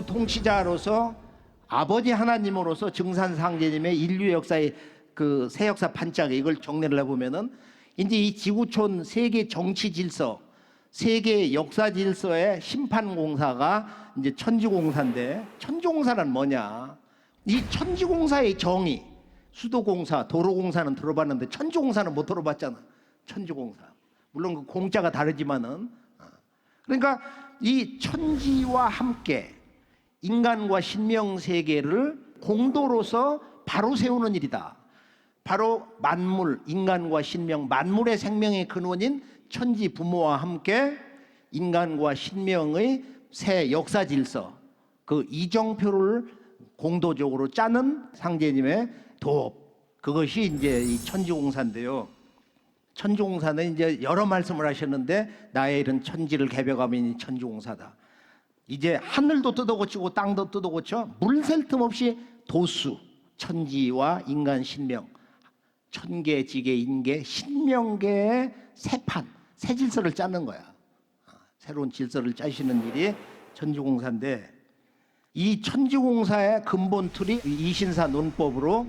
우주 통치자로서 아버지 하나님으로서 증산상제님의 인류 역사의 그 새 역사 반짝에 이걸 정리를 해보면은 이제 이 지구촌 세계 정치 질서, 세계 역사 질서의 심판공사가 이제 천지공사인데, 천지공사는 뭐냐? 이 천지공사의 정의, 수도공사, 도로공사는 들어봤는데 천지공사는 못 들어봤잖아. 천지공사. 물론 그 공자가 다르지만은, 그러니까 이 천지와 함께 인간과 신명 세계를 공도로서 바로 세우는 일이다. 바로 만물, 인간과 신명, 만물의 생명의 근원인 천지 부모와 함께 인간과 신명의 새 역사 질서, 그 이정표를 공도적으로 짜는 상제님의 도업, 그것이 이제 이 천지공사인데요. 천지공사는 이제 여러 말씀을 하셨는데, 나의 이런 천지를 개벽하면 천지공사다. 이제 하늘도 뜯어고치고 땅도 뜯어고쳐 물 셀 틈 없이 도수, 천지와 인간 신명, 천계, 지계, 인계, 신명계의 새판, 새 질서를 짜는 거야. 새로운 질서를 짜시는 일이 천지공사인데, 이 천지공사의 근본 틀이 이신사 논법으로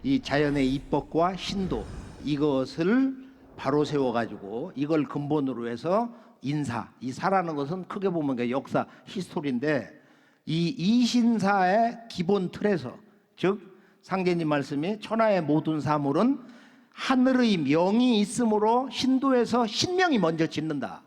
이 자연의 이법과 신도, 이것을 바로 세워가지고 이걸 근본으로 해서 인사, 이 사라는 것은 크게 보면 역사, 히스토리인데, 이 이신사의 기본 틀에서, 즉 상제님 말씀이 천하의 모든 사물은 하늘의 명이 있으므로 신도에서 신명이 먼저 짓는다.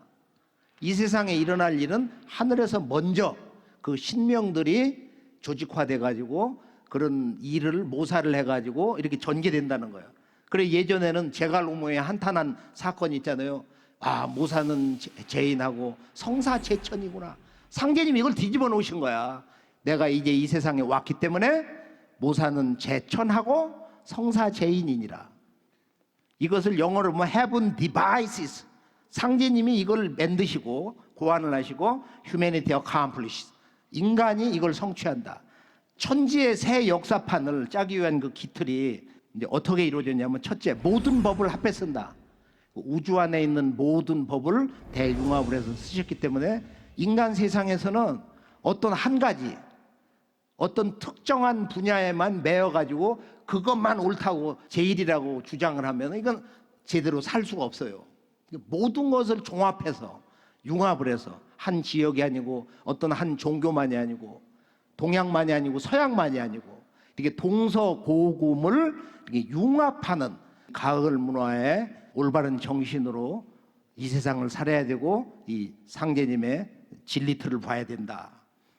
이 세상에 일어날 일은 하늘에서 먼저 그 신명들이 조직화돼 가지고 그런 일을 모사를 해 가지고 이렇게 전개된다는 거예요. 그래, 예전에는 제갈로모에 한탄한 사건이 있잖아요. 아, 모사는 죄인하고 성사제천이구나. 상제님이 이걸 뒤집어 놓으신 거야. 내가 이제 이 세상에 왔기 때문에 모사는 제천하고 성사제인이니라. 이것을 영어로 보면 heaven devices. 상제님이 이걸 만드시고 고안을 하시고 humanity accomplished. 인간이 이걸 성취한다. 천지의 새 역사판을 짜기 위한 그 기틀이 이제 어떻게 이루어졌냐면, 첫째, 모든 법을 합해 쓴다. 우주 안에 있는 모든 법을 대융합을 해서 쓰셨기 때문에 인간 세상에서는 어떤 한 가지, 어떤 특정한 분야에만 매여가지고 그것만 옳다고 제일이라고 주장을 하면 이건 제대로 살 수가 없어요. 모든 것을 종합해서 융합을 해서 한 지역이 아니고 어떤 한 종교만이 아니고 동양만이 아니고 서양만이 아니고 이렇게 동서고금을 이렇게 융합하는 가을 문화의 올바른 정신으로 이 세상을 살아야 되고 이 상제님의 진리틀을 봐야 된다.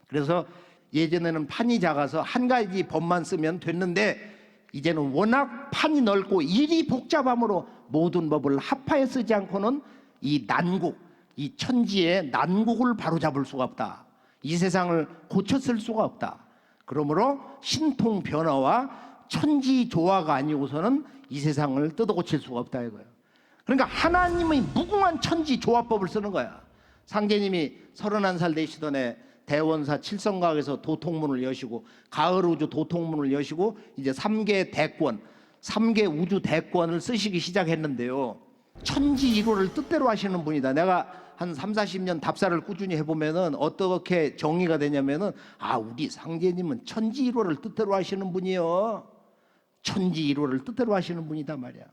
그래서 예전에는 판이 작아서 한 가지 법만 쓰면 됐는데, 이제는 워낙 판이 넓고 일이 복잡함으로 모든 법을 합하여 쓰지 않고는 이 난국, 이 천지의 난국을 바로잡을 수가 없다. 이 세상을 고쳐 쓸 수가 없다. 그러므로 신통 변화와 천지 조화가 아니고서는 이 세상을 뜯어 고칠 수가 없다 이거예요. 그러니까 하나님의 무궁한 천지 조화법을 쓰는 거야. 상제님이 31살 되시던 해 대원사 칠성각에서 도통문을 여시고 가을 우주 도통문을 여시고 이제 3개 대권, 3개 우주 대권을 쓰시기 시작했는데요. 천지일호를 뜻대로 하시는 분이다. 내가 한 3, 40년 답사를 꾸준히 해보면은 어떻게 정리가 되냐면은, 아, 우리 상제님은 천지일호를 뜻대로 하시는 분이요. 천지일호를 뜻대로 하시는 분이다 말이야.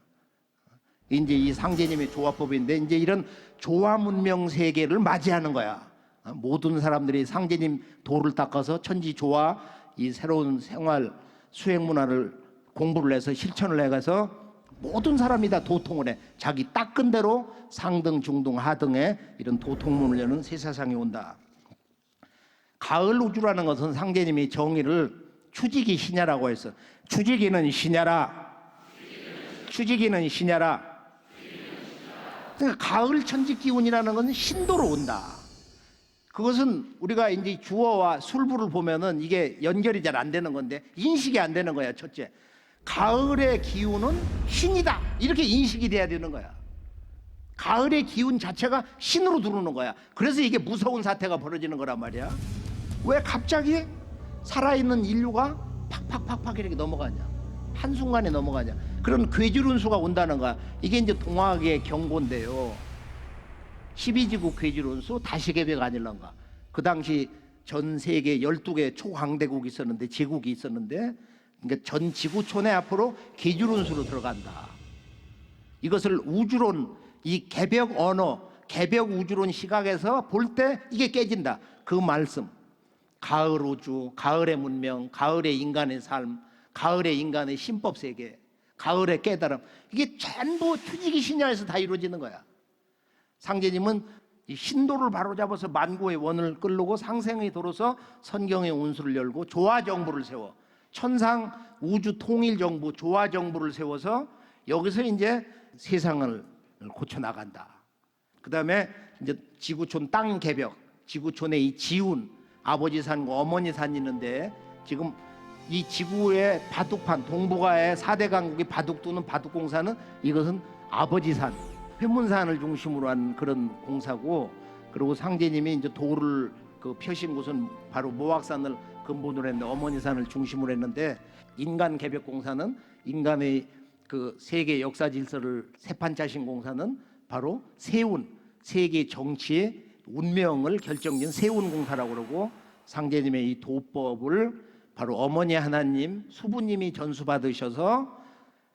이제 이 상제님의 조화법인데, 이제 이런 조화 문명 세계를 맞이하는 거야. 모든 사람들이 상제님 도를 닦아서 천지 조화, 이 새로운 생활 수행 문화를 공부를 해서 실천을 해가서 모든 사람이 다 도통을 해. 자기 닦은 대로 상등, 중등, 하등의 이런 도통문을 여는 새 세상이 온다. 가을 우주라는 것은 상제님이 정의를 추지기 신야라고 해서, 추지기는 신야라, 추지기는 신야라. 그러니까 가을 천지 기운이라는 것은 신도로 온다. 그것은 우리가 이제 주어와 술부를 보면은 이게 연결이 잘 안 되는 건데, 인식이 안 되는 거야. 첫째, 가을의 기운은 신이다, 이렇게 인식이 돼야 되는 거야. 가을의 기운 자체가 신으로 들어오는 거야. 그래서 이게 무서운 사태가 벌어지는 거란 말이야. 왜 갑자기 살아있는 인류가 팍팍팍팍 이렇게 넘어가냐, 한순간에 넘어가냐, 그런 괴질운수가 온다는 거야. 이게 이제 동화계의 경고인데요. 12지구 괴질운수 다시 개벽 아닐런가. 그 당시 전 세계 12개 초강대국이 있었는데, 제국이 있었는데, 그러니까 전 지구촌에 앞으로 계율운수로 들어간다. 이것을 우주론, 이 개벽 언어, 개벽 우주론 시각에서 볼 때 이게 깨진다. 그 말씀, 가을 우주, 가을의 문명, 가을의 인간의 삶, 가을의 인간의 신법 세계, 가을의 깨달음, 이게 전부 투지기 신야에서 다 이루어지는 거야. 상제님은 이 신도를 바로잡아서 만고의 원을 끌고 상생의 도로서 선경의 운수를 열고 조화정부를 세워, 천상 우주 통일 정부 조화정부를 세워서 여기서 이제 세상을 고쳐 나간다. 그다음에 이제 지구촌 땅 개벽, 지구촌의 이 지운, 아버지 산과 어머니 산이 있는데, 지금 이 지구의 바둑판, 동북아의 4대 강국이 바둑 두는 바둑공사는 이것은 아버지 산, 회문산을 중심으로 한 그런 공사고, 그리고 상제님이 이제 도를 그 펴신 곳은 바로 모악산을 근본으로 했는데, 어머니 산을 중심으로 했는데, 인간 개벽 공사는 인간의 그 세계 역사 질서를 세판 짜신 공사는 바로 세운, 세계 정치의 운명을 결정짓는 세운 공사라고 그러고, 상제님의 이 도법을 바로 어머니 하나님, 수부님이 전수받으셔서,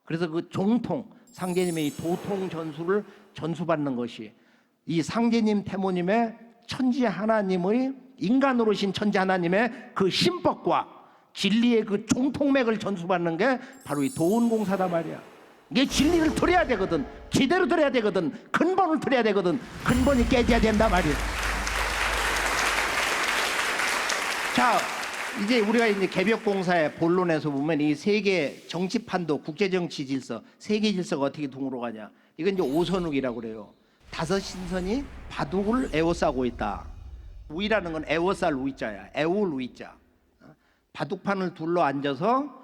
그래서 그 종통, 상제님의 이 도통 전수를 전수받는 것이 이 상제님 태모님의 천지 하나님의, 인간으로 신 천지 하나님의 그 신법과 진리의 그 종통맥을 전수받는 게 바로 이 도운공사다 말이야. 이게 진리를 들어야 되거든. 제대로 들어야 되거든. 근본을 들어야 되거든. 근본이 깨져야 된다 말이야. 자, 이제 우리가 이제 개벽공사의 본론에서 보면 이 세계 정치판도, 국제정치 질서, 세계 질서가 어떻게 동으로 가냐. 이건 이제 오선욱이라고 그래요. 다섯 신선이 바둑을 에워싸고 있다. 우이라는 건 에워쌀 우이자야. 에울 우이자. 바둑판을 둘러 앉아서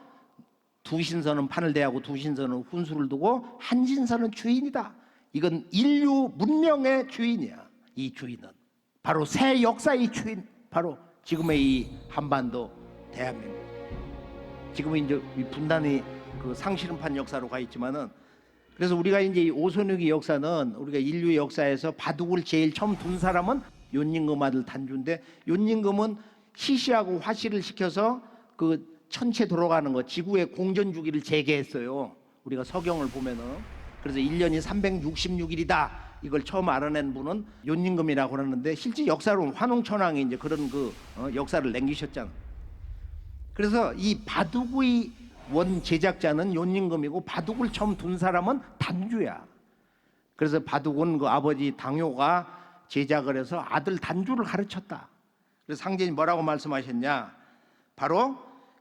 두 신선은 판을 대하고 두 신선은 훈수를 두고 한 신선은 주인이다. 이건 인류 문명의 주인이야. 이 주인은 바로 새 역사의 주인, 바로 지금의 이 한반도 대한민국. 지금은 이제 이 분단의 그 상실음판 역사로 가 있지만은, 그래서 우리가 이제 이 오선욱의 역사는, 우리가 인류 역사에서 바둑을 제일 처음 둔 사람은 윤임금 아들 단주인데, 윤임금은 시시하고 화씨를 시켜서 그 천체 돌아가는 거, 지구의 공전 주기를 재개했어요. 우리가 서경을 보면은. 그래서 1년이 366일이다. 이걸 처음 알아낸 분은 윤임금이라고 하는데, 실제 역사로는 환웅천왕이 이제 그런 그 역사를 남기셨잖아. 그래서 이 바둑의 원 제작자는 윤임금이고, 바둑을 처음 둔 사람은 단주야. 그래서 바둑은 그 아버지 당효가 제작을 해서 아들 단주를 가르쳤다. 그래서 상제님 뭐라고 말씀하셨냐? 바로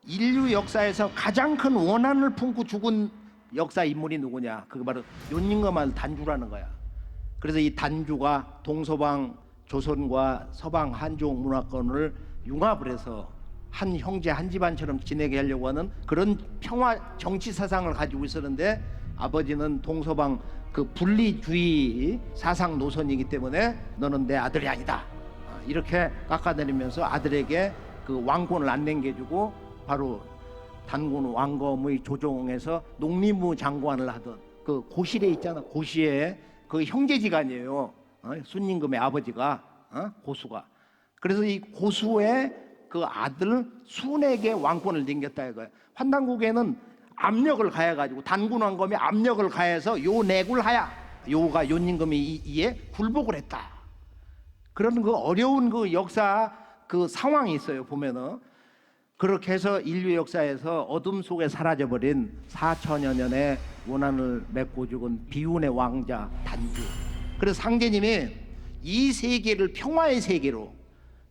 인류 역사에서 가장 큰 원한을 품고 죽은 역사 인물이 누구냐? 그게 바로 윤임금 아들 단주라는 거야. 그래서 이 단주가 동서방 조선과 서방 한중 문화권을 융합을 해서 한 형제 한 집안처럼 지내게 하려고 하는 그런 평화 정치 사상을 가지고 있었는데, 아버지는 동서방 그 분리주의 사상 노선이기 때문에 너는 내 아들이 아니다, 이렇게 깎아내리면서 아들에게 그 왕권을 안 남겨주고, 바로 단군 왕검의 조정에서 농림부 장관을 하던 그 고실에 있잖아. 고시에 그 형제지간이에요. 순임금의 아버지가, 고수가. 그래서 이 고수의 그 아들 순에게 왕권을 남겼다 이거야. 환단국에는 압력을 가해가지고, 단군 왕검이 압력을 가해서 요 내굴 하야, 요가 윤임금이 이에 굴복을 했다. 그런 그 어려운 그 역사 그 상황이 있어요 보면은. 그렇게 해서 인류 역사에서 어둠 속에 사라져버린 4천여 년의 원한을 맺고 죽은 비운의 왕자 단주. 그래서 상제님이 이 세계를 평화의 세계로,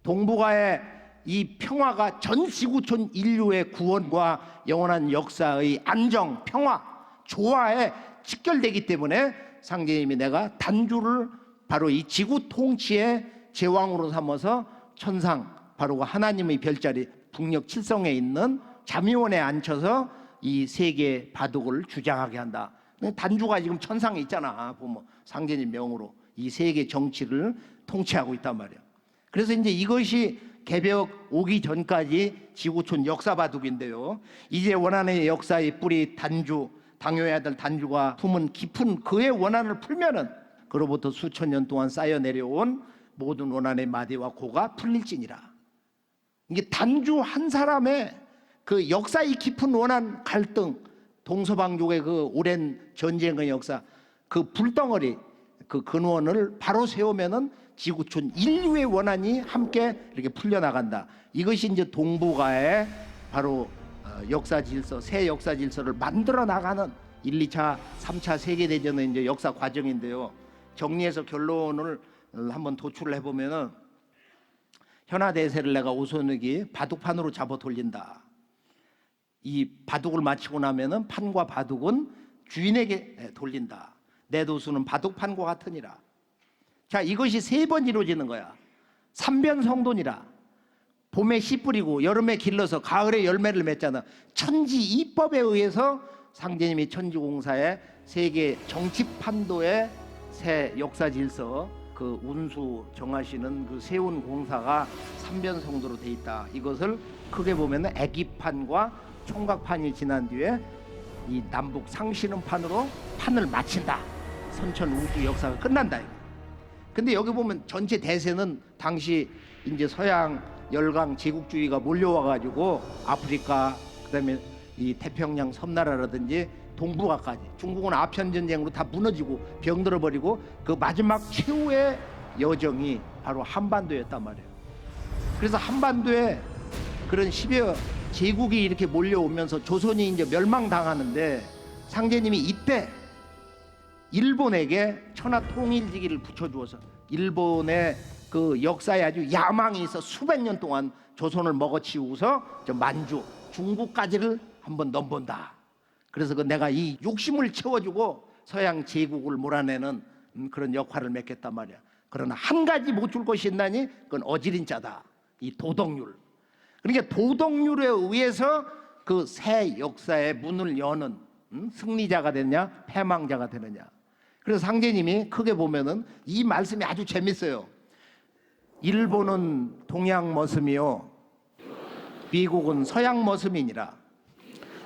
동북아의 이 평화가 전 지구촌 인류의 구원과 영원한 역사의 안정, 평화, 조화에 직결되기 때문에 상제님이 내가 단주를 바로 이 지구 통치의 제왕으로 삼아서 천상, 바로 하나님의 별자리 북녘 칠성에 있는 잠의원에 앉혀서 이 세계 바둑을 주장하게 한다. 단주가 지금 천상에 있잖아. 보면 상제님 명으로 이 세계 정치를 통치하고 있단 말이야. 그래서 이제 이것이 개벽 오기 전까지 지구촌 역사 바둑인데요. 이제 원한의 역사의 뿌리 단주, 당뇨의 아들 단주가 품은 깊은 그의 원한을 풀면은 그로부터 수천 년 동안 쌓여 내려온 모든 원한의 마디와 고가 풀릴지니라. 이게 단주 한 사람의 그 역사의 깊은 원한 갈등, 동서방족의 그 오랜 전쟁의 역사, 그 불덩어리, 그 근원을 바로 세우면은 지구촌 인류의 원한이 함께 이렇게 풀려나간다. 이것이 이제 동북아의 바로 역사 질서, 새 역사 질서를 만들어 나가는 1, 2차, 3차 세계대전의 이제 역사 과정인데요. 정리해서 결론을 한번 도출을 해보면은 현아대세를 내가 오손욱이 바둑판으로 잡아 돌린다. 이 바둑을 마치고 나면은 판과 바둑은 주인에게 돌린다. 내 도수는 바둑판과 같으니라. 자, 이것이 3번 이루어지는 거야. 삼변성돈이라. 봄에 씨 뿌리고 여름에 길러서 가을에 열매를 맺잖아. 천지이법에 의해서 상제님이 천지공사의 세계 정치판도의 새 역사 질서, 그 운수 정하시는 그 세운 공사가 삼변성도로 돼 있다. 이것을 크게 보면은 애기판과 총각판이 지난 뒤에 이 남북 상신음판으로 판을 마친다. 선천 우주 역사가 끝난다. 근데 여기 보면 전체 대세는 당시 이제 서양 열강 제국주의가 몰려와 가지고 아프리카, 그다음에 이 태평양 섬나라라든지 동북아까지, 중국은 아편 전쟁으로 다 무너지고 병들어 버리고 그 마지막 최후의 여정이 바로 한반도였단 말이에요. 그래서 한반도에 그런 10여 제국이 이렇게 몰려오면서 조선이 이제 멸망당하는데 상제님이 이때 일본에게 천하 통일지기를 붙여주어서 일본의 그 역사에 아주 야망이 있어 수백 년 동안 조선을 먹어치우고서 저 만주, 중국까지를 한번 넘본다. 그래서 그 내가 이 욕심을 채워주고 서양 제국을 몰아내는 그런 역할을 맡겠단 말이야. 그러나 한 가지 못 줄 것이 있나니 그건 어지린 자다. 이 도덕률. 그러니까 도덕률에 의해서 그 새 역사의 문을 여는 승리자가 되느냐 패망자가 되느냐. 그래서 상제님이 크게 보면은 이 말씀이 아주 재밌어요. 일본은 동양 머슴이요 미국은 서양 머슴이니라.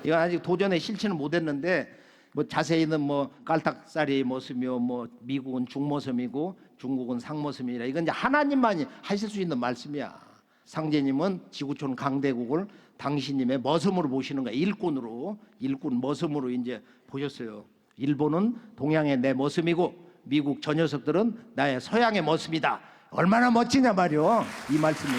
이건 아직 도전에 실천을 못했는데 뭐 자세히는 뭐 깔딱살이 머슴이요 뭐 미국은 중머슴이고 중국은 상머슴이라. 이건 이제 하나님만이 하실 수 있는 말씀이야. 상제님은 지구촌 강대국을 당신님의 머슴으로 보시는 거야. 일꾼으로, 일꾼 머슴으로 이제 보셨어요. 일본은 동양의 내 머슴이고 미국 저 녀석들은 나의 서양의 머슴이다. 얼마나 멋지냐 말이요. 이 말씀이.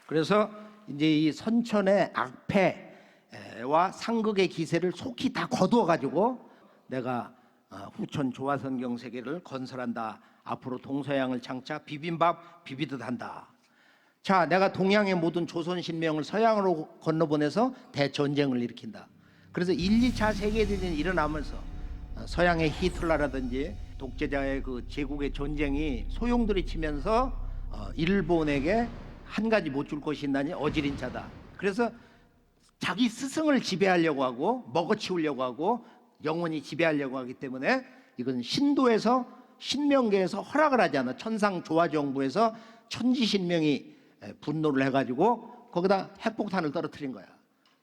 그래서 이제 이 선천의 악패와 상극의 기세를 속히 다 거두어 가지고 내가 후천 조화선경 세계를 건설한다. 앞으로 동서양을 장차 비빔밥 비비듯 한다. 자, 내가 동양의 모든 조선 신명을 서양으로 건너보내서 대전쟁을 일으킨다. 그래서 1, 2차 세계대전이 일어나면서 서양의 히틀러라든지 독재자의 그 제국의 전쟁이 소용돌이 치면서 일본에게 한 가지 못 줄 것이 있나니 어지린 자다. 그래서 자기 스승을 지배하려고 하고 먹어치우려고 하고 영원히 지배하려고 하기 때문에 이건 신도에서 신명계에서 허락을 하지 않아. 천상조화정부에서 천지신명이 분노를 해가지고 거기다 핵폭탄을 떨어뜨린 거야.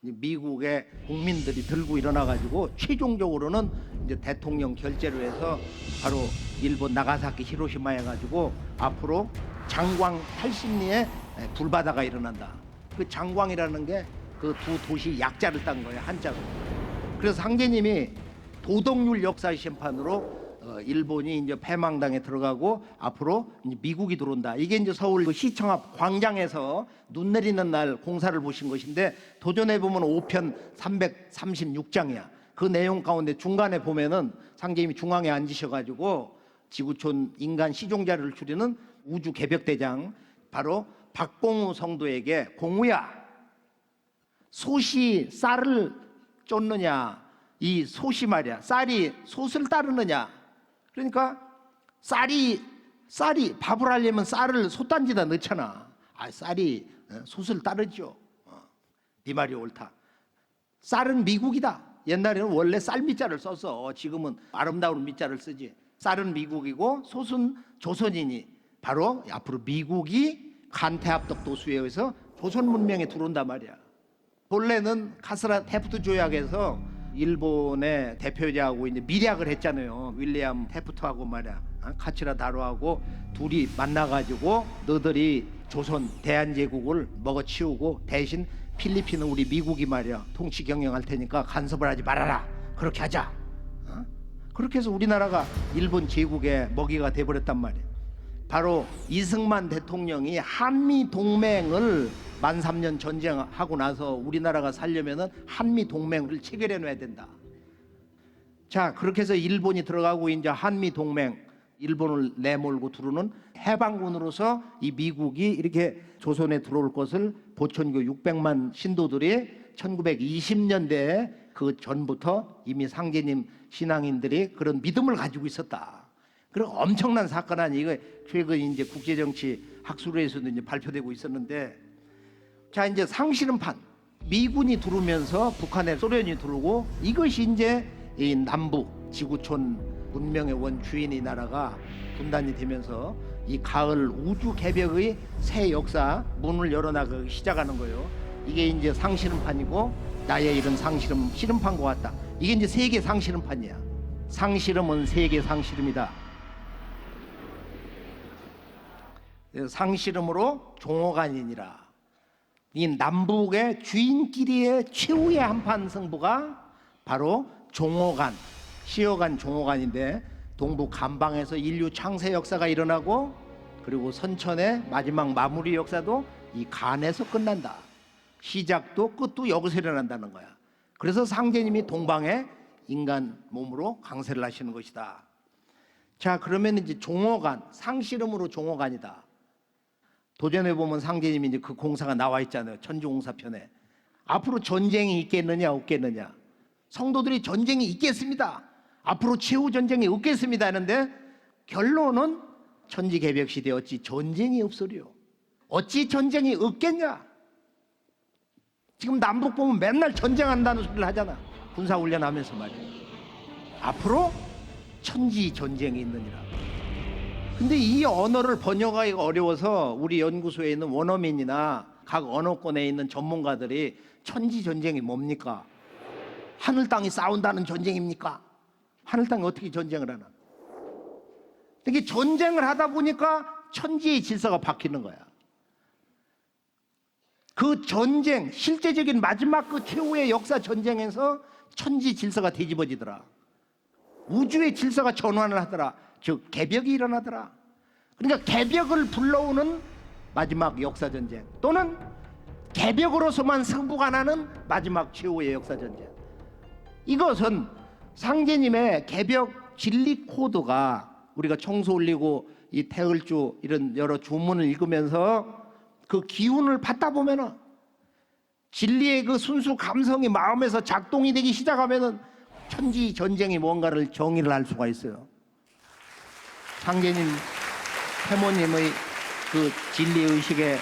미국의 국민들이 들고 일어나가지고 최종적으로는 이제 대통령 결재로 해서 바로 일본 나가사키 히로시마 해가지고 앞으로 장광 80리에 불바다가 일어난다. 그 장광이라는 게 그 두 도시 약자를 딴 거예요, 한자로. 그래서 상제님이 도덕률 역사 심판으로 일본이 이제 패망당에 들어가고 앞으로 이제 미국이 들어온다. 이게 이제 서울 그 시청 앞 광장에서 눈 내리는 날 공사를 보신 것인데 도전해 보면 5편 336장이야. 그 내용 가운데 중간에 보면은 상제님이 중앙에 앉으셔가지고 지구촌 인간 시종자를 추리는 우주 개벽대장 바로 박봉우 성도에게 공우야, 솥이 쌀을 쫓느냐, 이 솥이 말이야 쌀이 솥을 따르느냐. 그러니까 쌀이 밥을 하려면 쌀을 솥단지다 넣잖아. 쌀이 솥을 따르죠. 네 말이 옳다. 쌀은 미국이다. 옛날에는 원래 쌀 밑자를 썼어. 지금은 아름다운 밑자를 쓰지. 쌀은 미국이고 솥은 조선이니 바로 앞으로 미국이 간태합덕 도수에 의해서 조선 문명에 들어온단 말이야. 본래는 카스라 테프트 조약에서 일본의 대표자하고 이제 밀약을 했잖아요. 윌리엄 테프트하고 말이야, 카츠라 다로하고 둘이 만나가지고 너들이 조선 대한제국을 먹어치우고 대신 필리핀은 우리 미국이 말이야 통치 경영할 테니까 간섭을 하지 말아라. 그렇게 하자. 그렇게 해서 우리나라가 일본 제국의 먹이가 돼버렸단 말이야. 바로 이승만 대통령이 한미 동맹을 13년 전쟁하고 나서 우리나라가 살려면은 한미 동맹을 체결해 놔야 된다. 자, 그렇게 해서 일본이 들어가고 이제 한미 동맹, 일본을 내몰고 들어오는 해방군으로서 이 미국이 이렇게 조선에 들어올 것을 보천교 600만 신도들이 1920년대에 그 전부터 이미 상제님 신앙인들이 그런 믿음을 가지고 있었다. 그런 엄청난 사건 아니에요. 이거 최근 이제 국제정치 학술회에서도 이제 발표되고 있었는데, 자 이제 상실음판, 미군이 들어오면서 북한에 소련이 들어오고 이것이 이제 이 남북 지구촌 문명의 원주인의 나라가 분단이 되면서 이 가을 우주 개벽의 새 역사 문을 열어나가기 시작하는 거예요. 이게 이제 상실음판이고, 나의 이런 상실음 실음판과 같다. 이게 이제 세계 상실음판이야. 상실음은 세계 상실음이다. 상실음으로 종호간이니라. 이 남북의 주인끼리의 최후의 한판 승부가 바로 종호간, 시어간 종호간인데, 동북 간방에서 인류 창세 역사가 일어나고, 그리고 선천의 마지막 마무리 역사도 이 간에서 끝난다. 시작도 끝도 여기서 일어난다는 거야. 그래서 상제님이 동방에 인간 몸으로 강세를 하시는 것이다. 자, 그러면 이제 종호간, 상실음으로 종호간이다. 도전해 보면 상제님이 이제 그 공사가 나와 있잖아요. 천주공사편에. 앞으로 전쟁이 있겠느냐 없겠느냐. 성도들이 전쟁이 있겠습니다. 앞으로 최후 전쟁이 없겠습니다 하는데, 결론은 천지개벽 시대 어찌 전쟁이 없으리요. 어찌 전쟁이 없겠냐. 지금 남북 보면 맨날 전쟁한다는 소리를 하잖아. 군사훈련하면서 말이야. 앞으로 천지 전쟁이 있느니라. 근데 이 언어를 번역하기가 어려워서 우리 연구소에 있는 원어민이나 각 언어권에 있는 전문가들이 천지 전쟁이 뭡니까? 하늘 땅이 싸운다는 전쟁입니까? 하늘 땅이 어떻게 전쟁을 하나? 이게 전쟁을 하다 보니까 천지의 질서가 바뀌는 거야. 그 전쟁, 실제적인 마지막 그 최후의 역사 전쟁에서 천지 질서가 뒤집어지더라. 우주의 질서가 전환을 하더라. 즉 개벽이 일어나더라. 그러니까 개벽을 불러오는 마지막 역사 전쟁, 또는 개벽으로서만 승부가 나는 마지막 최후의 역사 전쟁. 이것은 상제님의 개벽 진리 코드가, 우리가 청소 올리고 이 태을주 이런 여러 주문을 읽으면서 그 기운을 받다 보면은, 진리의 그 순수 감성이 마음에서 작동이 되기 시작하면은 천지 전쟁이 뭔가를 정의를 할 수가 있어요. 상제님 태모님의 그 진리 의식에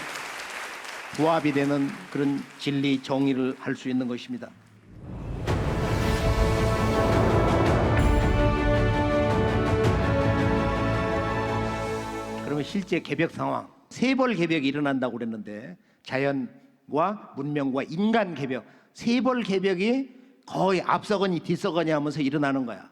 부합이 되는 그런 진리 정의를 할 수 있는 것입니다. 그러면 실제 개벽 상황, 세벌 개벽이 일어난다고 그랬는데, 자연과 문명과 인간 개벽, 세벌 개벽이 거의 앞서거니 뒤서거니 하면서 일어나는 거야.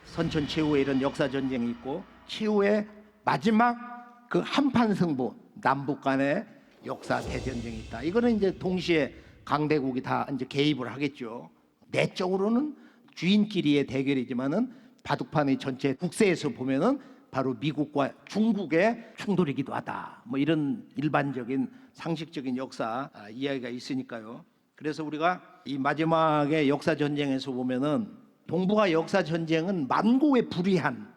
선천 최후에 이런 역사 전쟁이 있고, 최후의 마지막 그 한판 승부, 남북 간의 역사 대전쟁이 있다. 이거는 이제 동시에 강대국이 다 이제 개입을 하겠죠. 내적으로는 주인끼리의 대결이지만은 바둑판의 전체 국세에서 보면은 바로 미국과 중국의 충돌이기도 하다. 뭐 이런 일반적인 상식적인 역사 이야기가 있으니까요. 그래서 우리가 이 마지막의 역사 전쟁에서 보면은 동북아 역사 전쟁은 만고의 불위한,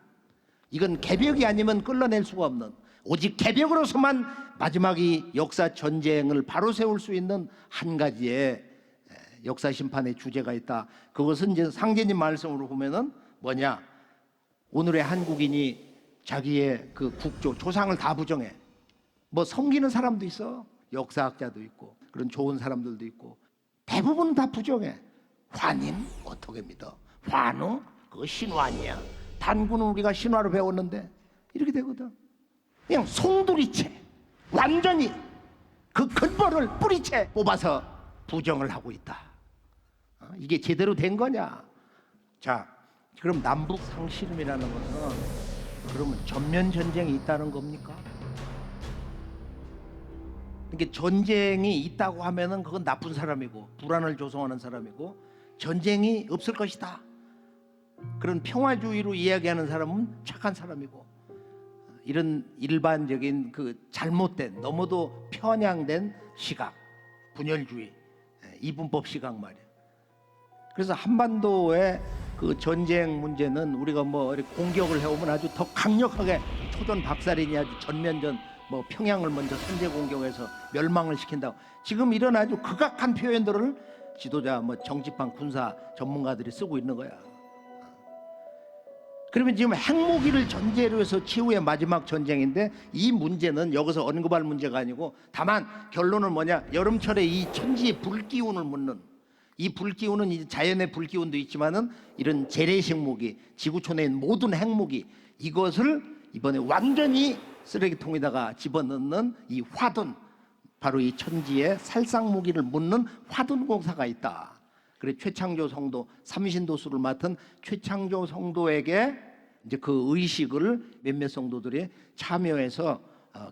이건 개벽이 아니면 끌어낼 수가 없는, 오직 개벽으로서만 마지막이 역사 전쟁을 바로 세울 수 있는 한 가지의 역사 심판의 주제가 있다. 그것은 이제 상제님 말씀으로 보면은 뭐냐? 오늘의 한국인이 자기의 그 국조, 조상을 다 부정해. 뭐 섬기는 사람도 있어. 역사학자도 있고 그런 좋은 사람들도 있고, 대부분 다 부정해. 환인 어떻게 믿어? 환우 그거 신화냐? 단군은 우리가 신화로 배웠는데 이렇게 되거든. 그냥 송두리째 완전히 그 근본을 뿌리채 뽑아서 부정을 하고 있다. 이게 제대로 된 거냐? 자, 그럼 남북 상실음이라는 것은 그러면 전면 전쟁이 있다는 겁니까? 그러니까 전쟁이 있다고 하면은 그건 나쁜 사람이고 불안을 조성하는 사람이고, 전쟁이 없을 것이다, 그런 평화주의로 이야기하는 사람은 착한 사람이고, 이런 일반적인 그 잘못된, 너무도 편향된 시각, 분열주의, 이분법 시각 말이에요. 그래서 한반도의 그 전쟁 문제는 우리가 뭐 공격을 해오면 아주 더 강력하게 초전 박살이니 아주 전면전, 뭐 평양을 먼저 선제 공격해서 멸망을 시킨다고, 지금 이런 아주 극악한 표현들을 지도자, 뭐 정치판, 군사 전문가들이 쓰고 있는 거야. 그러면 지금 핵무기를 전제로 해서 최후의 마지막 전쟁인데, 이 문제는 여기서 언급할 문제가 아니고, 다만 결론은 뭐냐, 여름철에 이 천지의 불기운을 묻는, 이 불기운은 이제 자연의 불기운도 있지만은 이런 재래식 무기, 지구촌에 있는 모든 핵무기, 이것을 이번에 완전히 쓰레기통에다가 집어넣는 이 화둔, 바로 이 천지의 살상무기를 묻는 화둔 공사가 있다. 그래, 최창조 성도, 삼신도수를 맡은 최창조 성도에게 이제 그 의식을 몇몇 성도들이 참여해서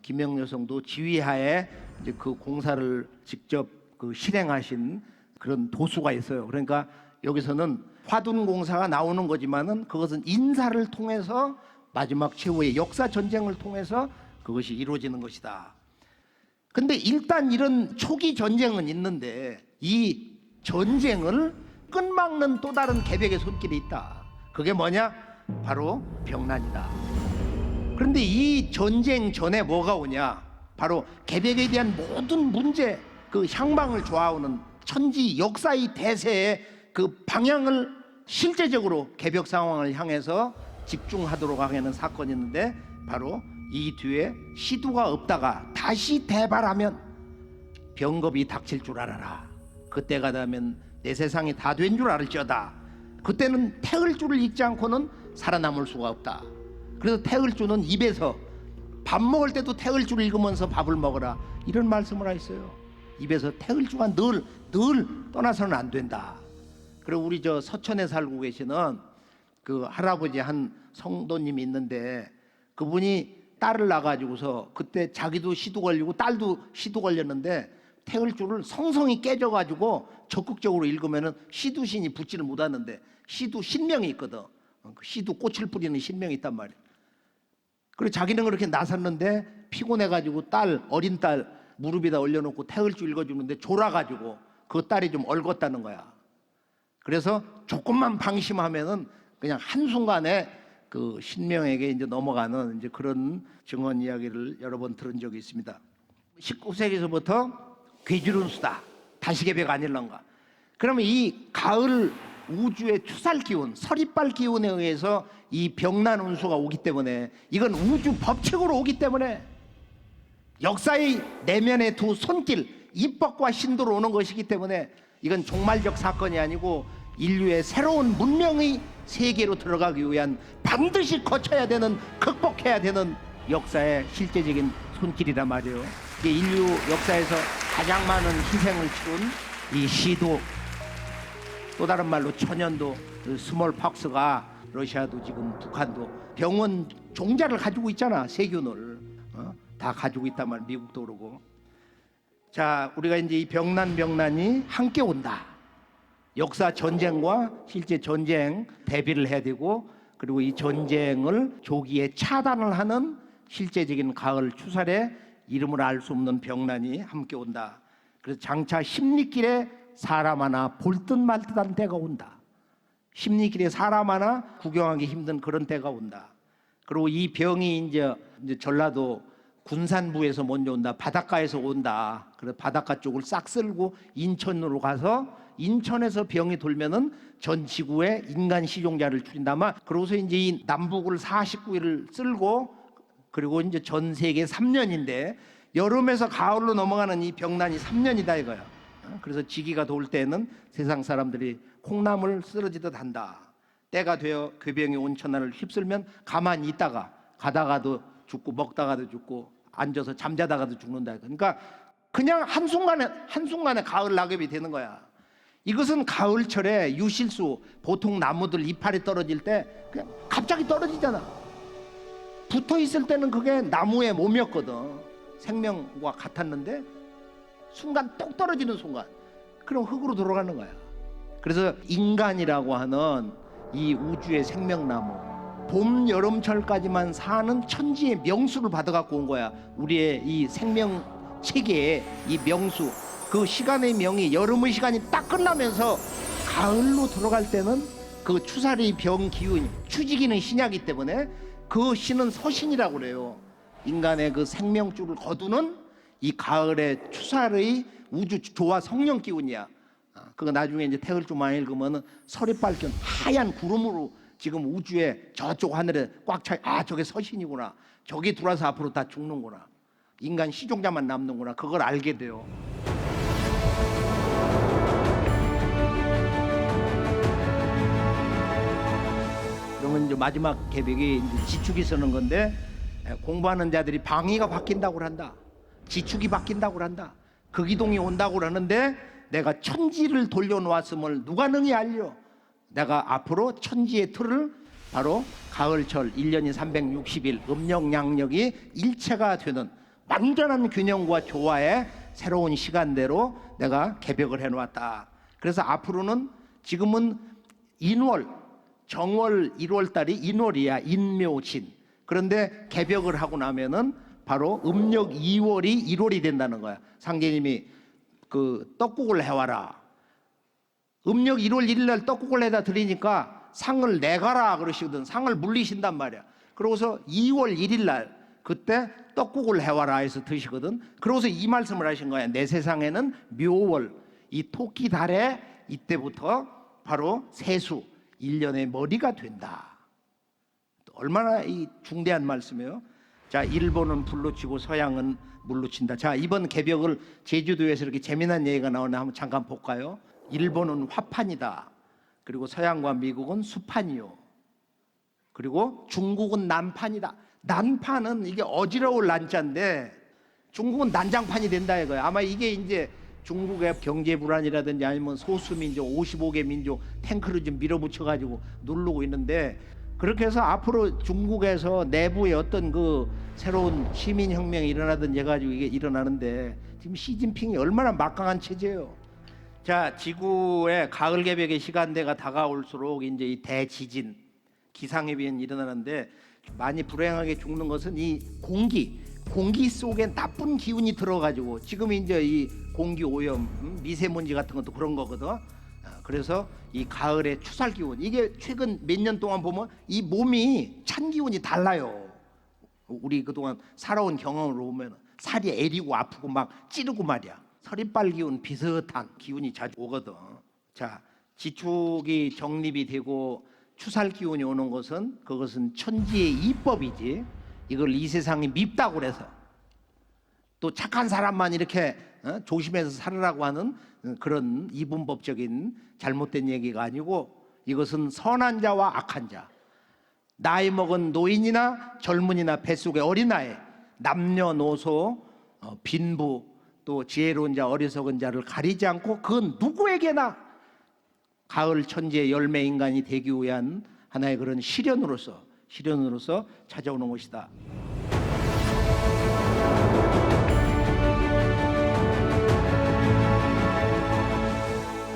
김영렬 성도 지휘하에 이제 그 공사를 직접 그 실행하신 그런 도수가 있어요. 그러니까 여기서는 화둔 공사가 나오는 거지만은 그것은 인사를 통해서 마지막 최후의 역사 전쟁을 통해서 그것이 이루어지는 것이다. 근데 일단 이런 초기 전쟁은 있는데, 이 전쟁을 끝막는 또 다른 개벽의 손길이 있다. 그게 뭐냐? 바로 병난이다. 그런데 이 전쟁 전에 뭐가 오냐? 바로 개벽에 대한 모든 문제, 그 향방을 좌우하는 천지 역사의 대세의 그 방향을 실제적으로 개벽 상황을 향해서 집중하도록 하는 사건이 있는데, 바로 이 뒤에 시두가 없다가 다시 대발하면 병겁이 닥칠 줄 알아라. 그때가 되면 내 세상이 다 된 줄 알을지어다. 그때는 태을주를 읽지 않고는 살아남을 수가 없다. 그래서 태을주는 입에서 밥 먹을 때도 태을주를 읽으면서 밥을 먹어라, 이런 말씀을 하셨어요. 입에서 태을주가 늘 떠나서는 안 된다. 그리고 우리 저 서천에 살고 계시는 그 할아버지 한 성도님이 있는데, 그분이 딸을 낳아가지고서 그때 자기도 시두 걸리고 딸도 시두 걸렸는데, 태을주를 성성이 깨져가지고 적극적으로 읽으면은 시두신이 붙지를 못하는데, 시두 신명이 있거든. 시두 꽃을 뿌리는 신명이 있단 말이야. 그리고 자기는 그렇게 나섰는데 피곤해가지고 어린 딸 무릎에다 올려놓고 태을주 읽어주는데 졸아가지고 그 딸이 좀 얼었다는 거야. 그래서 조금만 방심하면은 그냥 한순간에 그 신명에게 이제 넘어가는 이제 그런 증언 이야기를 여러 번 들은 적이 있습니다. 19세기에서부터 괴주른 수다, 다시개벽 아닐런가. 그러면 이 가을 우주의 추살 기운, 서리빨 기운에 의해서 이 병난 운수가 오기 때문에, 이건 우주 법칙으로 오기 때문에, 역사의 내면의 두 손길, 입법과 신도로 오는 것이기 때문에, 이건 종말적 사건이 아니고 인류의 새로운 문명의 세계로 들어가기 위한 반드시 거쳐야 되는, 극복해야 되는 역사의 실제적인 손길이란 말이에요. 이게 인류 역사에서 가장 많은 희생을 치룬 이 시도, 또 다른 말로 천연도, 스몰 팍스가 러시아도 지금 북한도 병원 종자를 가지고 있잖아. 세균을 다 가지고 있단 말. 미국도 그러고. 자, 우리가 이제 이 병난이 함께 온다. 역사 전쟁과 실제 전쟁 대비를 해야 되고, 그리고 이 전쟁을 조기에 차단을 하는 실제적인 가을 추살에 이름을 알 수 없는 병난이 함께 온다. 그래서 장차 십리길에 사람 하나 볼 듯 말 듯한 때가 온다. 십리길에 사람 하나 구경하기 힘든 그런 때가 온다. 그리고 이 병이 이제 전라도 군산부에서 먼저 온다. 바닷가에서 온다. 그래서 바닷가 쪽을 싹 쓸고 인천으로 가서, 인천에서 병이 돌면은 전 지구에 인간 시종자를 줄인다. 아마 그러고서 이제 이 남북을 49일을 쓸고, 그리고 이제 전 세계 3년인데 여름에서 가을로 넘어가는 이 병난이 3년이다 이거야. 그래서 지기가 더울 때는 세상 사람들이 콩나물 쓰러지듯 한다. 때가 되어 괴병이 온 천하를 휩쓸면 가만히 있다가 가다가도 죽고 먹다가도 죽고 앉아서 잠자다가도 죽는다. 그러니까 그냥 한순간에 가을 낙엽이 되는 거야. 이것은 가을철에 유실수, 보통 나무들 이파리 떨어질 때 그냥 갑자기 떨어지잖아. 붙어 있을 때는 그게 나무의 몸이었거든. 생명과 같았는데 순간 똑 떨어지는 순간 그럼 흙으로 돌아가는 거야. 그래서 인간이라고 하는 이 우주의 생명나무, 봄, 여름철까지만 사는 천지의 명수를 받아갖고 온 거야. 우리의 이 생명 체계의 이 명수, 그 시간의 명이 여름의 시간이 딱 끝나면서 가을로 들어갈 때는 그 추사리 병 기운, 추지기는 신약이기 때문에 그 신은 서신이라고 그래요. 인간의 그 생명줄을 거두는 이 가을의 추사의 우주 조화 성령 기운이야. 그거 나중에 이제 태글주 많이 읽으면 설이 밝힌 하얀 구름으로 지금 우주에 저쪽 하늘에 꽉 차. 아, 저게 서신이구나. 저기 들어와서 앞으로 다 죽는구나. 인간 시종자만 남는구나. 그걸 알게 돼요. 그러면 이제 마지막 계획이 이제 지축이 서는 건데, 공부하는 자들이 방위가 바뀐다고 한다. 지축이 바뀐다고 한다. 극이동이 온다고 하는데 내가 천지를 돌려놓았음을 누가 능히 알려? 내가 앞으로 천지의 틀을 바로 가을철 1년이 360일 음력양력이 일체가 되는 완전한 균형과 조화의 새로운 시간대로 내가 개벽을 해놓았다. 그래서 앞으로는 지금은 인월, 정월 1월달이 인월이야. 인묘진. 그런데 개벽을 하고 나면은 바로 음력 2월이 1월이 된다는 거야. 상제님이 그 떡국을 해와라. 음력 1월 1일 날 떡국을 해다 드리니까 상을 내가라 그러시거든. 상을 물리신단 말이야. 그러고서 2월 1일 날 그때 떡국을 해와라 해서 드시거든. 그러고서 이 말씀을 하신 거야. 내 세상에는 묘월, 이 토끼 달에 이때부터 바로 세수 1년의 머리가 된다. 얼마나 이 중대한 말씀이에요. 자, 일본은 불로 치고 서양은 물로 친다. 자, 이번 개벽을 제주도에서 이렇게 재미난 얘기가 나오네. 한번 잠깐 볼까요? 일본은 화판이다. 그리고 서양과 미국은 수판이요. 그리고 중국은 난판이다. 난판은 이게 어지러울 난자인데 중국은 난장판이 된다 이거야. 아마 이게 이제 중국의 경제 불안이라든지 아니면 소수민족 55개 민족 탱크를 좀 밀어붙여가지고 누르고 있는데, 그렇게 해서 앞으로 중국에서 내부에 어떤 그 새로운 시민혁명이 일어나든지 해가지고 이게 일어나는데 지금 시진핑이 얼마나 막강한 체제예요. 자, 지구의 가을 개벽의 시간대가 다가올수록 이제 이 대지진, 기상이변이 일어나는데 많이 불행하게 죽는 것은 이 공기 속에 나쁜 기운이 들어가지고 지금 이제 이 공기 오염, 미세먼지 같은 것도 그런 거거든. 그래서 이 가을의 추살 기운, 이게 최근 몇 년 동안 보면 이 몸이 찬 기운이 달라요. 우리 그동안 살아온 경험으로 보면 살이 애리고 아프고 막 찌르고 말이야. 서리빨 기운 비슷한 기운이 자주 오거든. 자, 지축이 정립이 되고 추살 기운이 오는 것은 그것은 천지의 이법이지. 이걸 이 세상이 밉다고 그래서 또 착한 사람만 이렇게 조심해서 살으라고 하는 그런 이분법적인 잘못된 얘기가 아니고, 이것은 선한 자와 악한 자, 나이 먹은 노인이나 젊은이나 뱃속의 어린아이, 남녀노소, 빈부, 또 지혜로운 자, 어리석은 자를 가리지 않고 그 누구에게나 가을 천지의 열매 인간이 되기 위한 하나의 그런 시련으로서 찾아오는 것이다.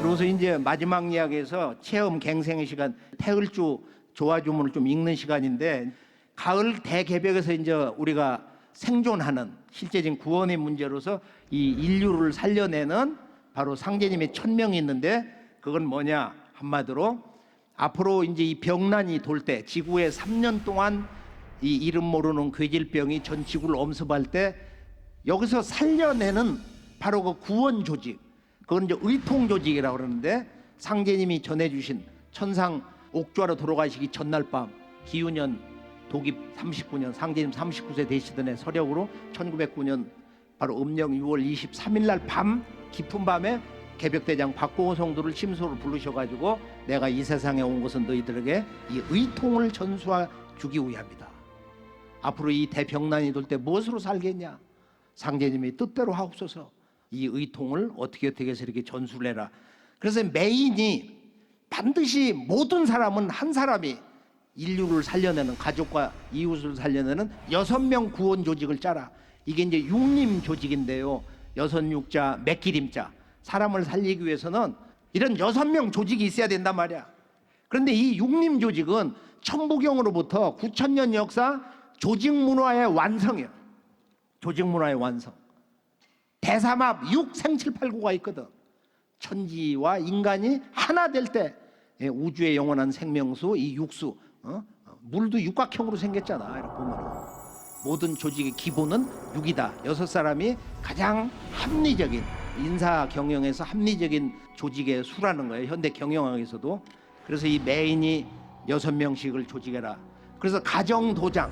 그래서 이제 마지막 이야기에서 체험 갱생의 시간, 태을주 조화주문을 좀 읽는 시간인데, 가을 대개벽에서 이제 우리가 생존하는 실제적인 구원의 문제로서 이 인류를 살려내는 바로 상제님의 천명이 있는데, 그건 뭐냐? 한마디로 앞으로 이제 이 병난이 돌 때, 지구에 3년 동안 이 이름 모르는 괴질병이 전 지구를 엄습할 때 여기서 살려내는 바로 그 구원 조직, 그건 이제 의통 조직이라고 그러는데, 상제님이 전해주신 천상 옥좌로 돌아가시기 전날 밤 기유년 독입 39년 상제님 39세 되시던 해 서력으로 1909년 바로 음력 6월 23일 날 밤 깊은 밤에 개벽대장 박공호 성도를 침소로 부르셔가지고 내가 이 세상에 온 것은 너희들에게 이 의통을 전수해 주기 위함이다. 앞으로 이 대병난이 돌 때 무엇으로 살겠냐? 상제님이 뜻대로 하옵소서. 이 의통을 어떻게 해서 이렇게 전수를 해라. 그래서 메인이 반드시 모든 사람은 한 사람이 인류를 살려내는, 가족과 이웃을 살려내는 6명 구원 조직을 짜라. 이게 이제 육림 조직인데요. 6육자 맥기림자. 사람을 살리기 위해서는 이런 6명 조직이 있어야 된단 말이야. 그런데 이 육림 조직은 천부경으로부터 9,000년 역사 조직 문화의 완성이에요. 조직 문화의 완성. 대삼합 6 생칠팔구가 있거든. 천지와 인간이 하나 될 때 우주의 영원한 생명수, 이 육수, 물도 육각형으로 생겼잖아. 이렇게 보면 모든 조직의 기본은 육이다. 6사람이 가장 합리적인, 인사 경영에서 합리적인 조직의 수라는 거예요. 현대 경영학에서도. 그래서 이 메인이 6명씩을 조직해라. 그래서 가정 도장,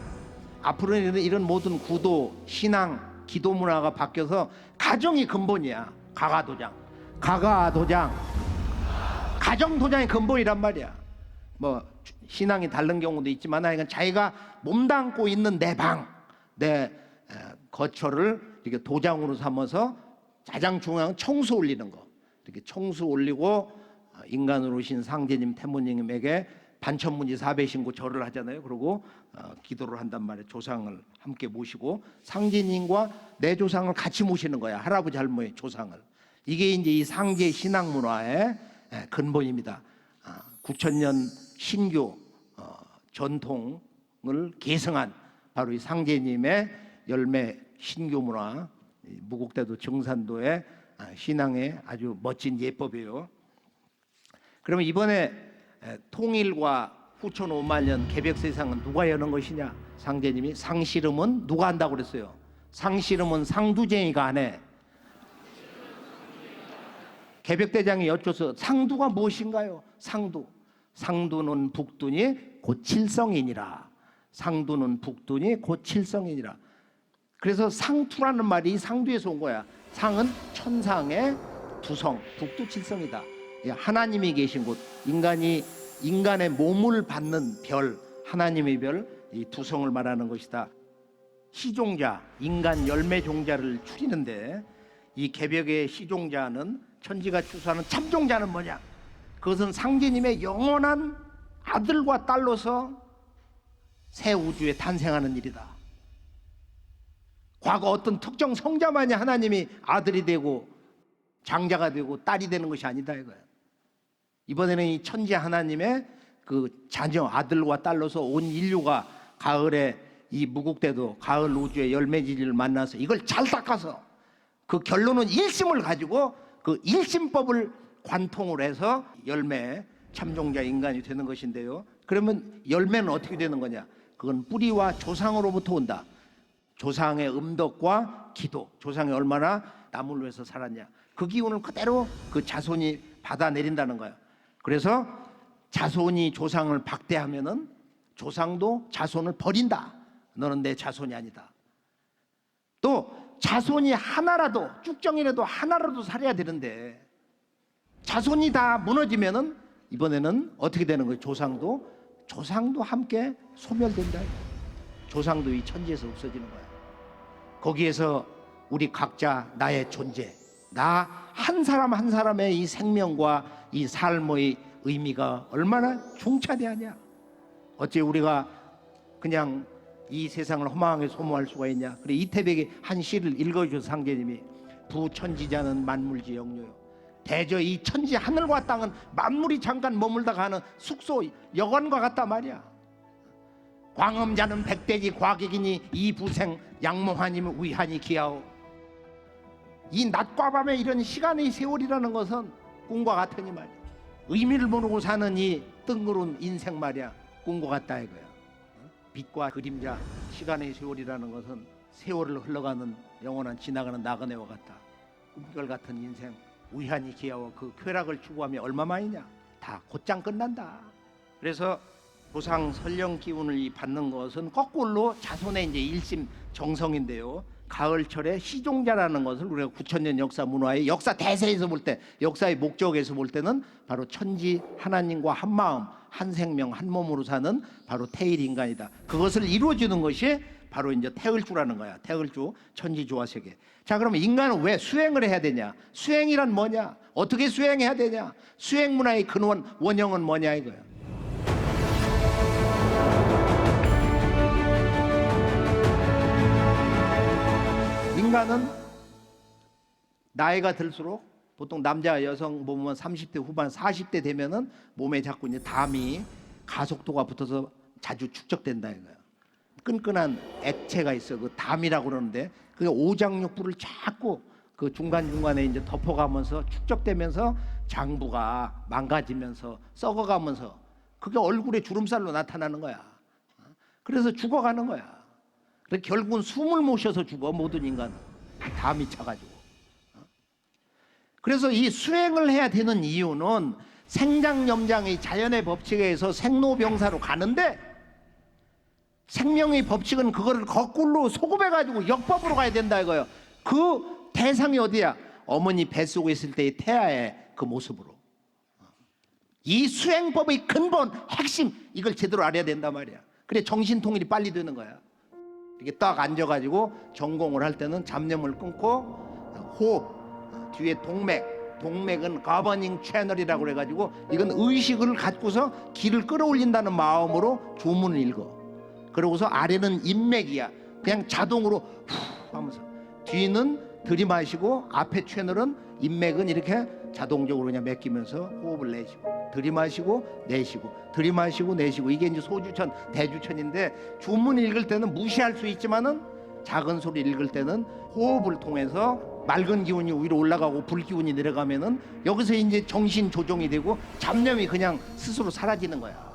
앞으로는 이런 모든 구도, 신앙, 기도 문화가 바뀌어서 가정이 근본이야. 가가도장, 가가도장, 가정 도장이 근본이란 말이야. 뭐 신앙이 다른 경우도 있지만 하여간 자기가 몸담고 있는 내 방, 내 거처를 이렇게 도장으로 삼아서 가장 중요한 청수 올리는 거. 이렇게 청수 올리고 인간으로 오신 상제님, 태모님에게 반천문지 사배신고 절을 하잖아요. 그리고 기도를 한단 말이에요. 조상을 함께 모시고 상제님과 내 조상을 같이 모시는 거야. 할아버지 할머니 조상을. 이게 이제 이 상제 신앙 문화의 근본입니다. 9,000년 신교 전통을 계승한 바로 이 상제님의 열매 신교 문화, 무국대도 정산도의 신앙의 아주 멋진 예법이에요. 그러면 이번에 통일과 후천 5만 년 개벽 세상은 누가 여는 것이냐? 상제님이 상씨름은 누가 한다고 그랬어요? 상씨름은 상두쟁이가 안 해. 개벽대장이 여쭤서 상두가 무엇인가요? 상두. 상두는 북두니 곧 칠성이니라. 상두는 북두니 곧 칠성이니라. 그래서 상투라는 말이 상두에서 온 거야. 상은 천상의 두성, 북두 칠성이다. 하나님이 계신 곳, 인간의 몸을 받는 별, 하나님의 별, 이 두성을 말하는 것이다. 시종자, 인간 열매 종자를 추리는데 이 개벽의 시종자는 천지가 추수하는 참종자는 뭐냐? 그것은 상제님의 영원한 아들과 딸로서 새 우주에 탄생하는 일이다. 과거 어떤 특정 성자만이 하나님이 아들이 되고 장자가 되고 딸이 되는 것이 아니다 이거야. 이번에는 이 천지 하나님의 그 자녀 아들과 딸로서 온 인류가 가을에 이 무국대도 가을 우주의 열매지리를 만나서 이걸 잘 닦아서 그 결론은 일심을 가지고 그 일심법을 관통을 해서 열매 참종자 인간이 되는 것인데요. 그러면 열매는 어떻게 되는 거냐? 그건 뿌리와 조상으로부터 온다. 조상의 음덕과 기도, 조상이 얼마나 남을 위해서 살았냐, 그 기운을 그대로 그 자손이 받아내린다는 거야. 그래서 자손이 조상을 박대하면은 조상도 자손을 버린다. 너는 내 자손이 아니다. 또 자손이 하나라도, 쭉정이라도 하나라도 살아야 되는데 자손이 다 무너지면은 이번에는 어떻게 되는 거예요? 조상도 함께 소멸된다. 조상도 이 천지에서 없어지는 거야. 거기에서 우리 각자 나의 존재, 나 한 사람 한 사람의 이 생명과 이 삶의 의미가 얼마나 중차대하냐. 어째 우리가 그냥 이 세상을 허망하게 소모할 수가 있냐. 그래 이태백의 한 시를 읽어주셔서 상제님이 부천지자는 만물지 영료요. 대저 이 천지 하늘과 땅은 만물이 잠깐 머물다 가는 숙소 여관과 같단 말이야. 광음자는 백대지 과객이니 이 부생 양모하님 위하니 기하오. 이 낮과 밤의 이런 시간의 세월이라는 것은 꿈과 같으니 말이야. 의미를 모르고 사는 이 뜬구름 인생 말이야. 꿈과 같다 이거야. 빛과 그림자, 시간의 세월이라는 것은 세월을 흘러가는 영원한 지나가는 나그네와 같다. 꿈결 같은 인생 위하니 기하오. 그 쾌락을 추구하며 얼마만이냐. 다 곧장 끝난다. 그래서 조상 설령 기운을 받는 것은 거꾸로 자손의 이제 일심 정성인데요. 가을철에 시종자라는 것을 우리가 9,000년 역사 문화의 역사 대세에서 볼 때, 역사의 목적에서 볼 때는 바로 천지 하나님과 한 마음, 한 생명, 한 몸으로 사는 바로 태일 인간이다. 그것을 이루어주는 것이 바로 이제 태을주라는 거야. 태을주 천지조화세계. 자, 그러면 인간은 왜 수행을 해야 되냐? 수행이란 뭐냐? 어떻게 수행해야 되냐? 수행 문화의 근원 원형은 뭐냐 이거야. 인간은 나이가 들수록 보통 남자 여성 보면 30대 후반 40대 되면은 몸에 자꾸 이제 담이 가속도가 붙어서 자주 축적된다 이거야. 끈끈한 액체가 있어. 그 담이라고 그러는데 그게 오장육부를 자꾸 그 중간중간에 이제 덮어가면서 축적되면서 장부가 망가지면서 썩어가면서 그게 얼굴에 주름살로 나타나는 거야. 그래서 죽어가는 거야. 그래서 결국은 숨을 못 쉬어서 죽어 모든 인간은. 담이 차가지고. 그래서 이 수행을 해야 되는 이유는 생장염장의 자연의 법칙에 의해서 생로병사로 가는데 생명의 법칙은 그거를 거꾸로 소급해가지고 역법으로 가야 된다 이거예요. 그 대상이 어디야? 어머니 뱃속에 있을 때의 태아의 그 모습으로. 이 수행법의 근본 핵심 이걸 제대로 알아야 된단 말이야. 그래 정신통일이 빨리 되는 거야. 이렇게 딱 앉아가지고 전공을 할 때는 잡념을 끊고 호흡 뒤에 동맥은 가버닝 채널이라고 그래가지고 이건 의식을 갖고서 기를 끌어올린다는 마음으로 주문을 읽어. 그러고서 아래는 인맥이야. 그냥 자동으로 후 하면서 뒤는 들이마시고 앞에 채널은 인맥은 이렇게 자동적으로 그냥 맡기면서 호흡을 내쉬고 들이마시고 내쉬고 들이마시고 내쉬고 이게 이제 소주천 대주천인데 주문 읽을 때는 무시할 수 있지만은 작은 소리 읽을 때는 호흡을 통해서 맑은 기운이 위로 올라가고 불 기운이 내려가면은 여기서 이제 정신 조정이 되고 잡념이 그냥 스스로 사라지는 거야.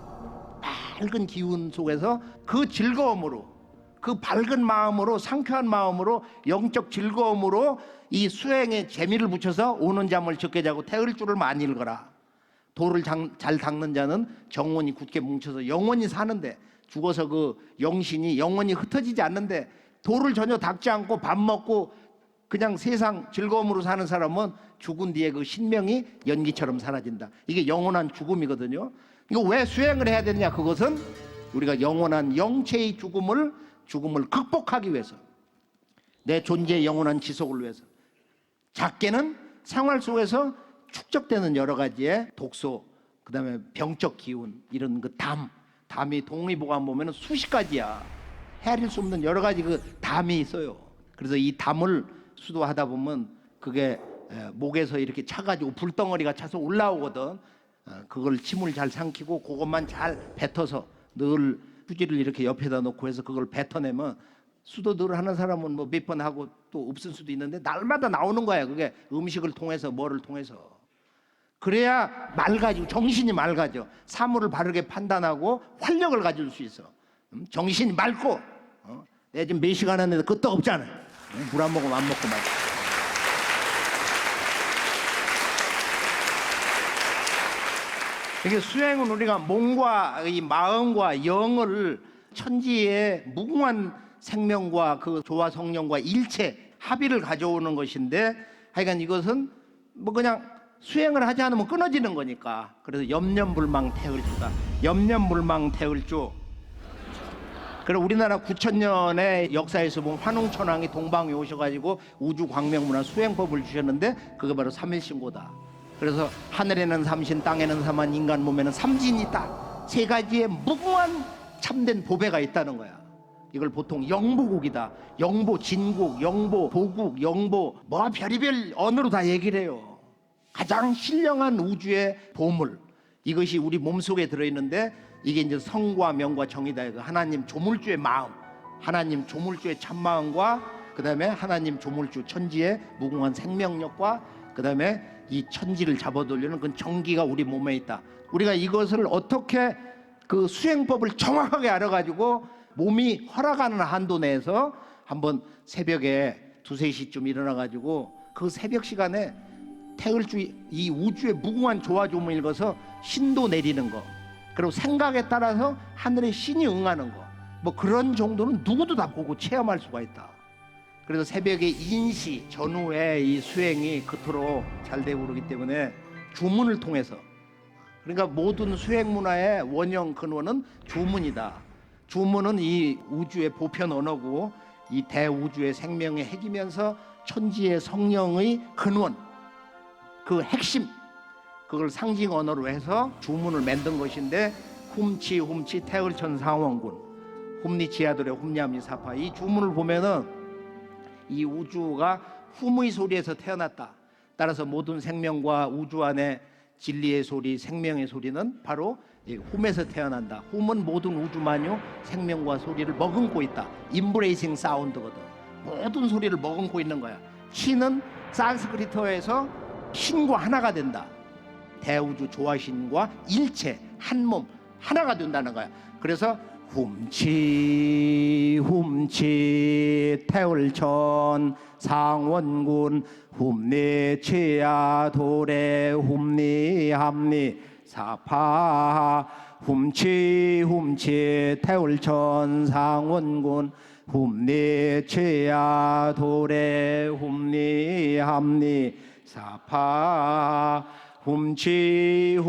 밝은 기운 속에서 그 즐거움으로 그 밝은 마음으로 상쾌한 마음으로 영적 즐거움으로 이 수행에 재미를 붙여서 오는 잠을 적게 자고 태을주를 많이 읽어라. 돌을 잘 닦는 자는 정원이 굳게 뭉쳐서 영원히 사는데 죽어서 그 영신이 영원히 흩어지지 않는데 돌을 전혀 닦지 않고 밥 먹고 그냥 세상 즐거움으로 사는 사람은 죽은 뒤에 그 신명이 연기처럼 사라진다. 이게 영원한 죽음이거든요. 이거 왜 수행을 해야 되느냐? 그것은 우리가 영원한 영체의 죽음을 극복하기 위해서, 내 존재의 영원한 지속을 위해서. 작게는 생활 속에서 축적되는 여러 가지의 독소, 그다음에 병적 기운, 이런 그 담이 동의보감 보면 수십 가지야. 헤아릴 수 없는 여러 가지 그 담이 있어요. 그래서 이 담을 수도하다 보면 그게 목에서 이렇게 차가지고 불덩어리가 차서 올라오거든. 그걸 침을 잘 삼키고 그것만 잘 뱉어서 늘 휴지를 이렇게 옆에다 놓고 해서 그걸 뱉어내면 수도 늘 하는 사람은 뭐 몇 번 하고 또 없을 수도 있는데 날마다 나오는 거야. 그게 음식을 통해서 뭐를 통해서. 그래야 맑아지고 정신이 맑아져. 사물을 바르게 판단하고 활력을 가질 수 있어. 정신이 맑고 내가 지금 몇 시간 했는데 끄떡 없잖아. 물 안 먹으면 안 먹고 말. 이게 수행은 우리가 몸과 이 마음과 영을 천지의 무궁한 생명과 그 조화 성령과 일체 합의를 가져오는 것인데, 하여간 이것은 뭐 그냥 수행을 하지 않으면 끊어지는 거니까. 그래서 염려불망 태을주다. 염려불망 태을주. 그리고 우리나라 9,000년의 역사에서 보면 환웅천왕이 동방에 오셔가지고 우주광명문화 수행법을 주셨는데 그게 바로 삼일신고다. 그래서 하늘에는 삼신, 땅에는 삼한, 인간 몸에는 삼진이 있다. 세 가지의 무궁한 참된 보배가 있다는 거야. 이걸 보통 영보국이다, 영보 진국, 영보 보국, 영보 뭐 별의별 언어로 다 얘기를 해요. 가장 신령한 우주의 보물, 이것이 우리 몸속에 들어있는데 이게 이제 성과 명과 정이다. 하나님 조물주의 마음, 하나님 조물주의 참마음과 그 다음에 하나님 조물주 천지의 무궁한 생명력과 그 다음에 이 천지를 잡아돌리는 그 정기가 우리 몸에 있다. 우리가 이것을 어떻게 그 수행법을 정확하게 알아가지고 몸이 허락하는 한도 내에서 한번 새벽에 2-3시쯤 일어나가지고 그 새벽 시간에 태을주 이 우주의 무궁한 조화조물 읽어서 신도 내리는 거, 그리고 생각에 따라서 하늘의 신이 응하는 거, 뭐 그런 정도는 누구도 다 보고 체험할 수가 있다. 그래서 새벽에 인시 전후에 이 수행이 그토록 잘 되고 그러기 때문에 주문을 통해서, 그러니까 모든 수행 문화의 원형 근원은 주문이다. 주문은 이 우주의 보편 언어고 이 대우주의 생명의 핵이면서 천지의 성령의 근원, 그 핵심, 그걸 상징 언어로 해서 주문을 만든 것인데 훔치 태을천 상원군 훔니치야도레 훔냐미사파, 이 주문을 보면은 이 우주가 훔의 소리에서 태어났다. 따라서 모든 생명과 우주 안에 진리의 소리, 생명의 소리는 바로 훔에서 태어난다. 훔은 모든 우주만유 생명과 소리를 머금고 있다. 임브레이싱 사운드거든. 모든 소리를 머금고 있는 거야. 신은 산스크리트어에서 신과 하나가 된다. 대우주 조화신과 일체 한몸 하나가 된다는 거야. 그래서 훔치 태울천 상원군 훔니치야 도래 훔니함니 사파 훔치 태울천 상원군 훔니치야 도래 훔니함니 사파 훔치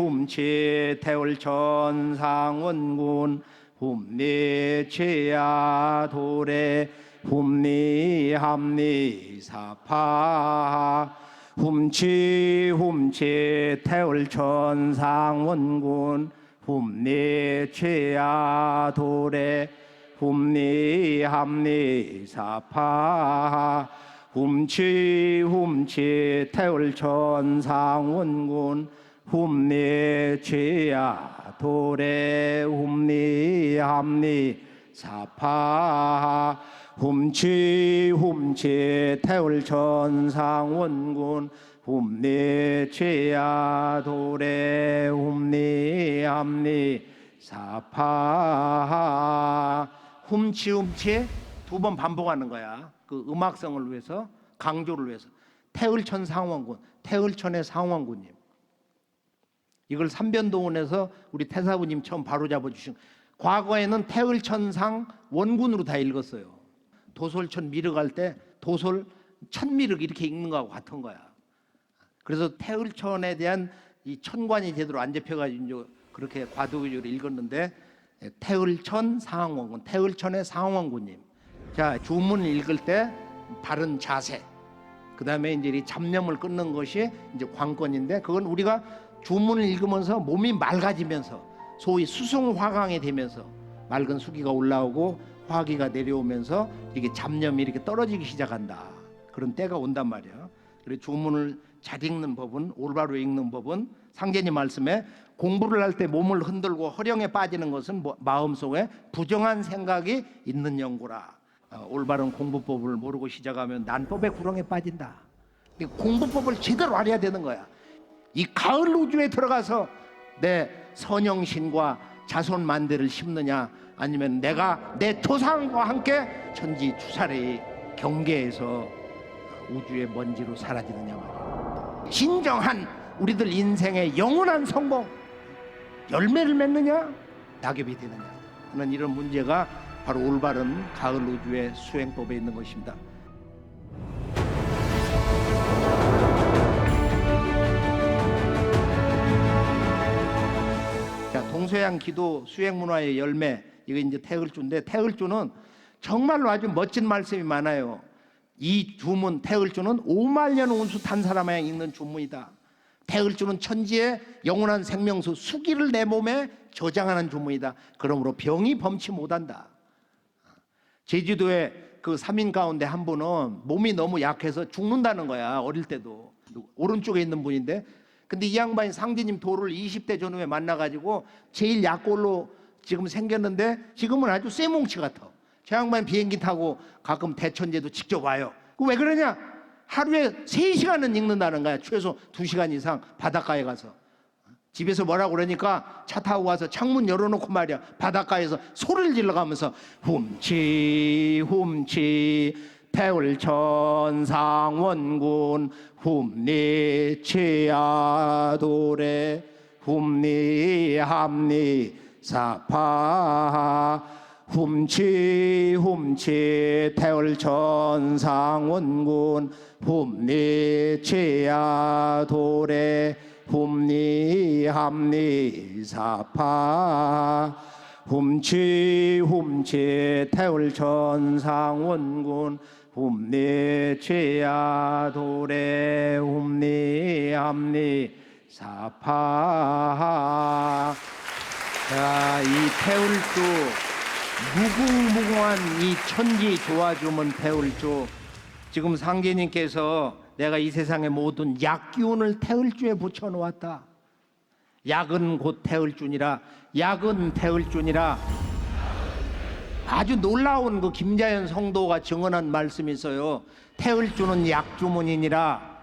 태울천 상원군 훔니치야 도래 훔니함니 사파 훔치 태울천 상원군 훔니치야 도래 훔니함니 사파 훔치 태울천 상원군 훔니치야 도래 훔니함니 사파 훔치 태울천 상원군 훔니치야 도래 훔니함니 사파. 훔치 두 번 반복하는 거야. 그 음악성을 위해서, 강조를 위해서. 태을천 상원군, 태을천의 상원군님. 이걸 삼변동원에서 우리 태사부님 처음 바로잡아 주신. 과거에는 태을천상 원군으로 다 읽었어요. 도솔천 미륵할 때 도솔 천미륵 이렇게 읽는 거하고 같은 거야. 그래서 태을천에 대한 이 천관이 제대로 안 잡혀가지고 그렇게 과도기적으로 읽었는데, 태을천 상원군, 태을천의 상원군님. 자, 주문을 읽을 때 바른 자세, 그 다음에 이제 이 잡념을 끊는 것이 이제 관건인데, 그건 우리가 주문을 읽으면서 몸이 맑아지면서 소위 수승화강이 되면서 맑은 수기가 올라오고 화기가 내려오면서 이게 잡념이 이렇게 떨어지기 시작한다. 그런 때가 온단 말이야. 그래서 주문을 잘 읽는 법은, 올바로 읽는 법은 상제님 말씀에 공부를 할 때 몸을 흔들고 허령에 빠지는 것은 마음속에 부정한 생각이 있는 연고라. 올바른 공부법을 모르고 시작하면 난법의 구렁에 빠진다. 공부법을 제대로 알아야 되는 거야. 이 가을 우주에 들어가서 내 선영신과 자손 만대를 심느냐, 아니면 내가 내 조상과 함께 천지주사의 경계에서 우주의 먼지로 사라지느냐 말이야. 진정한 우리들 인생의 영원한 성공, 열매를 맺느냐 낙엽이 되느냐 하는 이런 문제가 바로 올바른 가을 우주의 수행법에 있는 것입니다. 자, 동서양 기도 수행 문화의 열매, 이거 이제 태을주인데, 태을주는 정말로 아주 멋진 말씀이 많아요. 이 주문 태을주는 5만 년 운수 탄 사람에 읽는 주문이다. 태을주는 천지의 영원한 생명수 수기를 내 몸에 저장하는 주문이다. 그러므로 병이 범치 못한다. 제주도에 그 3인 가운데 한 분은 몸이 너무 약해서 죽는다는 거야. 어릴 때도. 오른쪽에 있는 분인데, 근데 이 양반이 상제님 도를 20대 전후에 만나가지고 제일 약골로 지금 생겼는데, 지금은 아주 쇠뭉치 같아. 저 양반 비행기 타고 가끔 대천제도 직접 와요. 왜 그러냐? 하루에 3시간은 읽는다는 거야. 최소 2시간 이상 바닷가에 가서. 집에서 뭐라고 그러니까 차 타고 와서 창문 열어놓고 말이야, 바닷가에서 소리를 질러가면서 훔치 태울천 상원군 훔니치야 도래 훔니함니 사파 훔치 태울천 상원군 훔니치야 도래 훔니함니 사파 훔치 훔치 태울 천상원군 훔니 죄야 도래 훔니 함니 사파. 자, 이 태울주 무궁무궁한 이 천지 도와주면 태울주. 지금 상제님께서 내가 이 세상의 모든 약기운을 태울주에 붙여놓았다. 약은 곧 태울주니라. 약은 태울주니라. 아주 놀라운 그 김자연 성도가 증언한 말씀이 있어요. 태울주는 약주문이니라.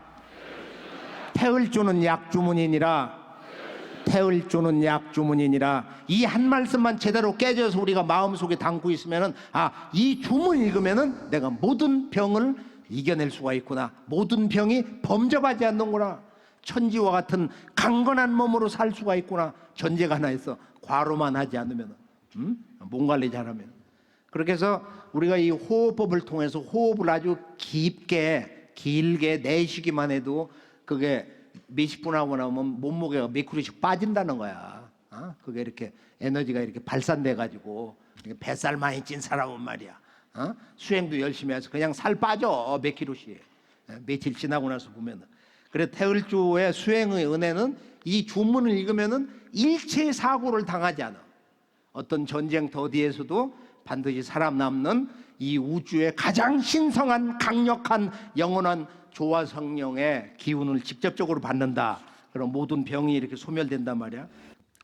태울주는 약주문이니라. 태울주는 약주문이니라. 이 한 말씀만 제대로 깨져서 우리가 마음속에 담고 있으면은, 아, 이 주문 읽으면은 내가 모든 병을 이겨낼 수가 있구나. 모든 병이 범접하지 않는구나. 천지와 같은 강건한 몸으로 살 수가 있구나. 전제가 하나 있어. 과로만 하지 않으면, 몸 관리 잘하면. 그렇게 해서 우리가 이 호흡법을 통해서 호흡을 아주 깊게 길게 내쉬기만 해도 그게 몇십 분 하고 나면 몸무게가 몇 킬로씩 빠진다는 거야. 그게 이렇게 에너지가 이렇게 발산돼 가지고 뱃살 많이 찐 사람은 말이야. 수행도 열심히 해서 그냥 살 빠져 몇 킬로씩. 며칠 지나고 나서 보면은. 그래 태울주의 수행의 은혜는 이 주문을 읽으면은 일체 사고를 당하지 않아. 어떤 전쟁터 어디에서도 반드시 살아남는 이 우주의 가장 신성한 강력한 영원한 조화 성령의 기운을 직접적으로 받는다. 그럼 모든 병이 이렇게 소멸된단 말이야.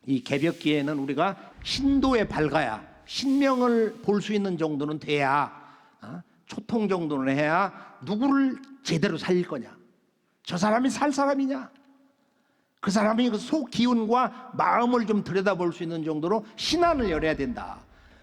이 개벽기에는 우리가 신도에 밝아야, 신명을 볼 수 있는 정도는 돼야, 초통 정도는 해야 누구를 제대로 살릴 거냐. 저 사람이 살 사람이냐. 그 사람이 그 속 기운과 마음을 좀 들여다볼 수 있는 정도로 신안을 열어야 된다.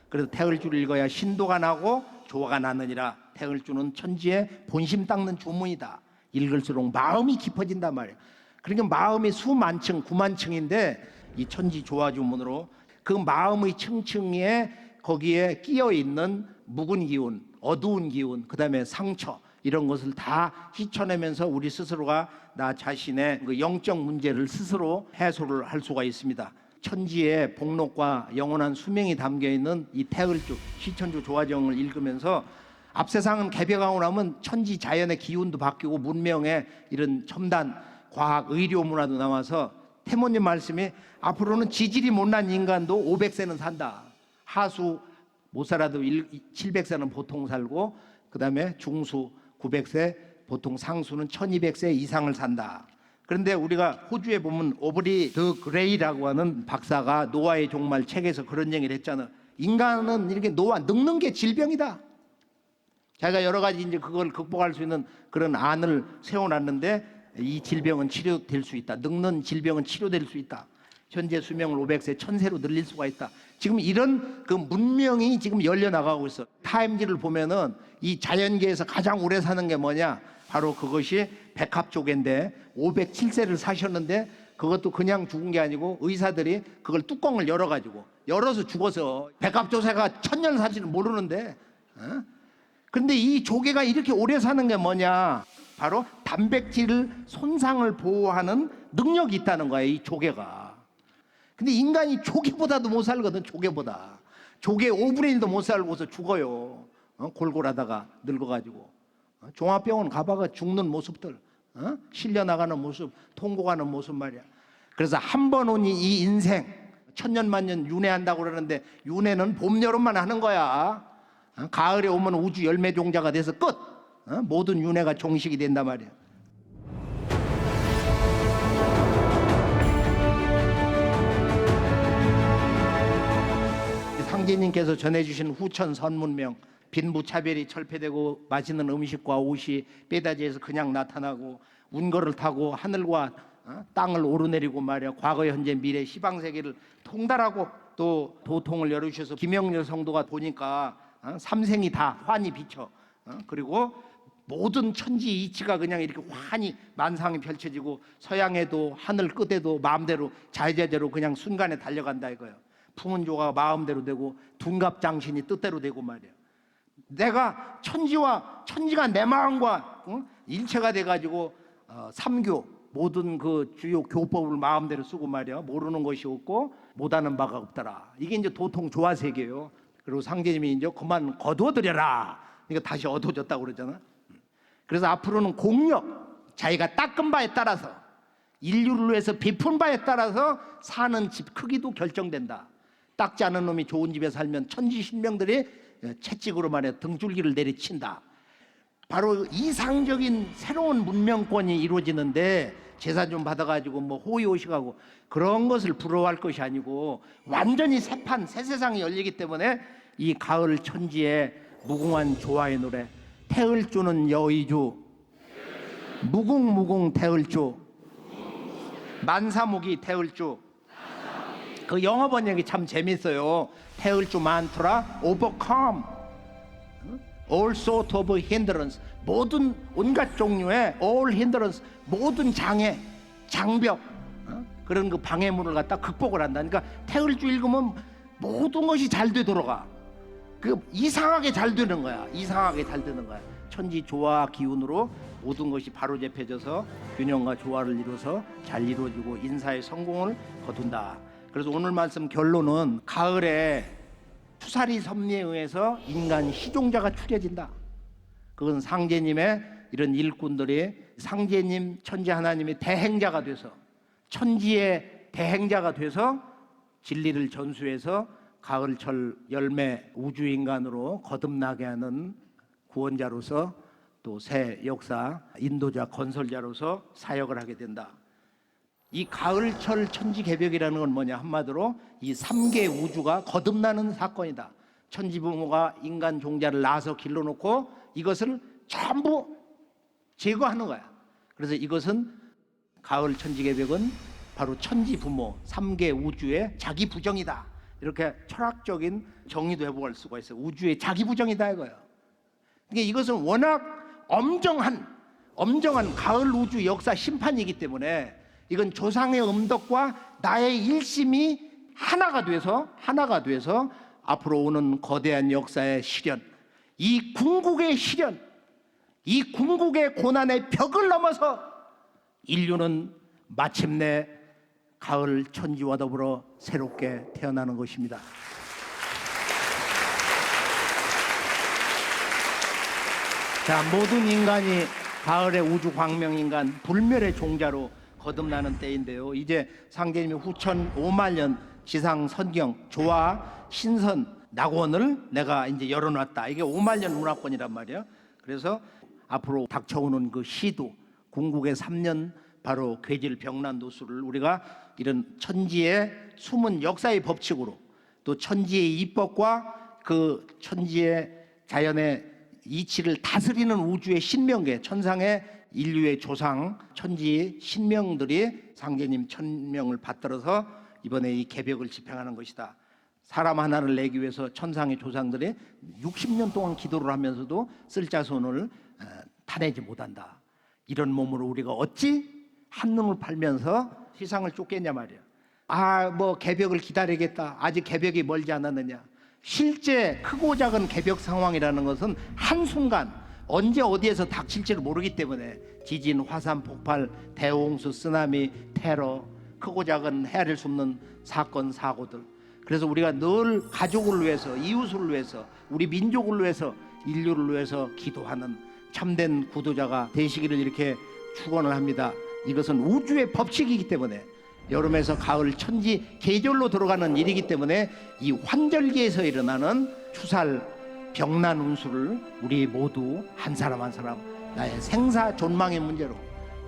그래서 태을주를 읽어야 신도가 나고 조화가 나느니라. 태을주는 천지의 본심 닦는 주문이다. 읽을수록 마음이 깊어진단 말이야. 그러니까 마음이 수만층, 구만층인데 이 천지 조화 주문으로 그 마음의 층층에 거기에 끼어 있는 묵은 기운, 어두운 기운, 그다음에 상처 이런 것을 다 휘쳐내면서 우리 스스로가 나 자신의 그 영적 문제를 스스로 해소를 할 수가 있습니다. 천지의 복록과 영원한 수명이 담겨 있는 이 태을주, 시천주 조화정을 읽으면서 앞세상은 개벽하고 나면 천지 자연의 기운도 바뀌고 문명의 이런 첨단 과학, 의료 문화도 나와서 태모님 말씀이 앞으로는 지질이 못난 인간도 500세는 산다. 하수 못 살아도 700세는 보통 살고 그 다음에 중수 900세, 보통 상수는 1200세 이상을 산다. 그런데 우리가 호주에 보면 오브리 더 그레이라고 하는 박사가 노아의 종말 책에서 그런 얘기를 했잖아. 인간은 이렇게 늙는 게 질병이다. 자기가 여러 가지 이제 그걸 극복할 수 있는 그런 안을 세워놨는데 이 질병은 치료될 수 있다. 늙는 질병은 치료될 수 있다. 현재 수명을 500세, 1000세로 늘릴 수가 있다. 지금 이런 그 문명이 지금 열려나가고 있어. 타임지를 보면은 이 자연계에서 가장 오래 사는 게 뭐냐? 바로 그것이 백합조개인데 507세를 사셨는데 그것도 그냥 죽은 게 아니고 의사들이 그걸 뚜껑을 열어서 죽어서 백합조개가 1000년 살지는 모르는데 근데 이 조개가 이렇게 오래 사는 게 뭐냐? 바로 단백질 손상을 보호하는 능력이 있다는 거야, 이 조개가. 근데 인간이 조개보다도 못 살거든, 조개보다. 조개 5분의 1도 못 살고서 죽어요. 골골하다가 늙어가지고. 종합병원 가봐가 죽는 모습들, 실려나가는 모습, 통곡하는 모습 말이야. 그래서 한 번 온 이 인생, 천년만년 윤회한다고 그러는데 윤회는 봄, 여름만 하는 거야. 가을에 오면 우주 열매 종자가 돼서 끝. 모든 윤회가 종식이 된단 말이야. 상제님께서 전해주신 후천 선문명, 빈부차별이 철폐되고 맛있는 음식과 옷이 빼다지에서 그냥 나타나고 운거를 타고 하늘과 땅을 오르내리고 말이야. 과거, 현재, 미래, 시방세계를 통달하고 또 도통을 열어주셔서 김영렬 성도가 보니까 삼생이 다 환히 비쳐. 그리고 모든 천지 이치가 그냥 이렇게 환히 만상이 펼쳐지고 서양에도 하늘 끝에도 마음대로 자유자재로 그냥 순간에 달려간다 이거예요. 풍운조가 마음대로 되고 둔갑장신이 뜻대로 되고 말이에요. 내가 천지가 내 마음과 일체가 돼가지고 삼교 모든 그 주요 교법을 마음대로 쓰고 말이야. 모르는 것이 없고 못하는 바가 없더라. 이게 이제 도통 조화세계예요. 그리고 상제님이 이제 그만 거두어들여라. 그러니까 다시 얻어졌다고 그러잖아. 그래서 앞으로는 공력, 자기가 닦은 바에 따라서, 인류를 위해서 베푼 바에 따라서 사는 집 크기도 결정된다. 닦지 않은 놈이 좋은 집에 살면 천지신명들이 채찍으로 말해 등줄기를 내리친다. 바로 이상적인 새로운 문명권이 이루어지는데 제사 좀 받아가지고 뭐 호의호식하고 그런 것을 부러워할 것이 아니고 완전히 새판 새 세상이 열리기 때문에 이 가을 천지의 무궁한 조화의 노래, 태을주는 여의주, 무궁무궁 태을주, 만사무기 태을주. 그 영어 번역이 참 재밌어요. 태을주 많더라, overcome all sort of hindrance, 모든 온갖 종류의 all hindrance, 모든 장애, 장벽, 그런 그 방해물을 갖다 극복을 한다. 그러니까 태을주 읽으면 모든 것이 잘 되돌아가. 그 이상하게 잘 되는 거야. 이상하게 잘 되는 거야. 천지 조화 기운으로 모든 것이 바로잡혀져서 균형과 조화를 이루어서 잘 이루어지고 인사의 성공을 거둔다. 그래서 오늘 말씀 결론은 가을에 투사리 섭리에 의해서 인간 희종자가 추려진다. 그건 상제님의 이런 일꾼들이 상제님 천지 하나님의 대행자가 돼서, 천지의 대행자가 돼서 진리를 전수해서 가을철 열매 우주인간으로 거듭나게 하는 구원자로서 또 새 역사 인도자 건설자로서 사역을 하게 된다. 이 가을철 천지개벽이라는 건 뭐냐, 한마디로 이 3개 우주가 거듭나는 사건이다. 천지부모가 인간 종자를 낳아서 길러놓고 이것을 전부 제거하는 거야. 그래서 이것은 가을 천지개벽은 바로 천지부모 3개 우주의 자기 부정이다. 이렇게 철학적인 정의도 해볼 수가 있어요. 우주의 자기 부정이다 이거예요. 그러니까 이것은 워낙 엄정한 가을 우주 역사 심판이기 때문에 이건 조상의 음덕과 나의 일심이 하나가 돼서 앞으로 오는 거대한 역사의 실현, 이 궁극의 실현, 이 궁극의 고난의 벽을 넘어서 인류는 마침내 가을 천지와 더불어 새롭게 태어나는 것입니다. 자, 모든 인간이 가을의 우주 광명인간, 불멸의 종자로 거듭나는 때인데요. 이제 상제님이 후천 5만 년 지상 선경 조화 신선 낙원을 내가 이제 열어놨다. 이게 5만 년 문화권이란 말이에요. 그래서 앞으로 닥쳐오는 그 시도 궁극의 3년 바로 괴질 병난 노수를 우리가 이런 천지의 숨은 역사의 법칙으로 또 천지의 입법과 그 천지의 자연의 이치를 다스리는 우주의 신명계, 천상의 인류의 조상 천지의 신명들이 상제님 천명을 받들어서 이번에 이 개벽을 집행하는 것이다. 사람 하나를 내기 위해서 천상의 조상들이 60년 동안 기도를 하면서도 쓸자손을 타내지 못한다. 이런 몸으로 우리가 어찌 한눈을 팔면서 세상을 쫓겠냐 말이야. 뭐 개벽을 기다리겠다. 아직 개벽이 멀지 않았느냐. 실제 크고 작은 개벽 상황이라는 것은 한순간 언제 어디에서 닥칠지를 모르기 때문에 지진, 화산, 폭발, 대홍수, 쓰나미, 테러, 크고 작은 헤아릴 수 없는 사건, 사고들. 그래서 우리가 늘 가족을 위해서, 이웃을 위해서, 우리 민족을 위해서, 인류를 위해서 기도하는 참된 구도자가 되시기를 이렇게 축원을 합니다. 이것은 우주의 법칙이기 때문에 여름에서 가을 천지 계절로 들어가는 일이기 때문에 이 환절기에서 일어나는 추살 병난 운수를 우리 모두 한 사람 한 사람 나의 생사 존망의 문제로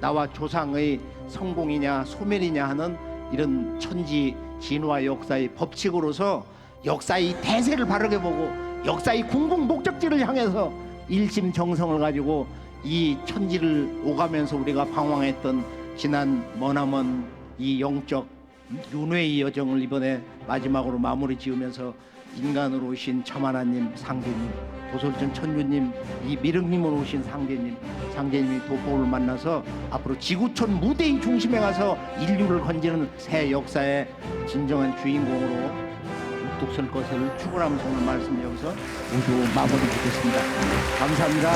나와 조상의 성공이냐 소멸이냐 하는 이런 천지 진화 역사의 법칙으로서 역사의 대세를 바르게 보고 역사의 궁극 목적지를 향해서 일심정성을 가지고 이 천지를 오가면서 우리가 방황했던 지난 머나먼 이 영적 윤회의 여정을 이번에 마지막으로 마무리 지으면서 인간으로 오신 참하나님, 상제님, 도솔천 천주님, 이 미륵님으로 오신 상제님이 도포를 만나서 앞으로 지구촌 무대의 중심에 가서 인류를 건지는 새 역사의 진정한 주인공으로 우뚝 설 것을 축원하면서 오늘 말씀 여기서 모두 마무리 짓겠습니다. 감사합니다.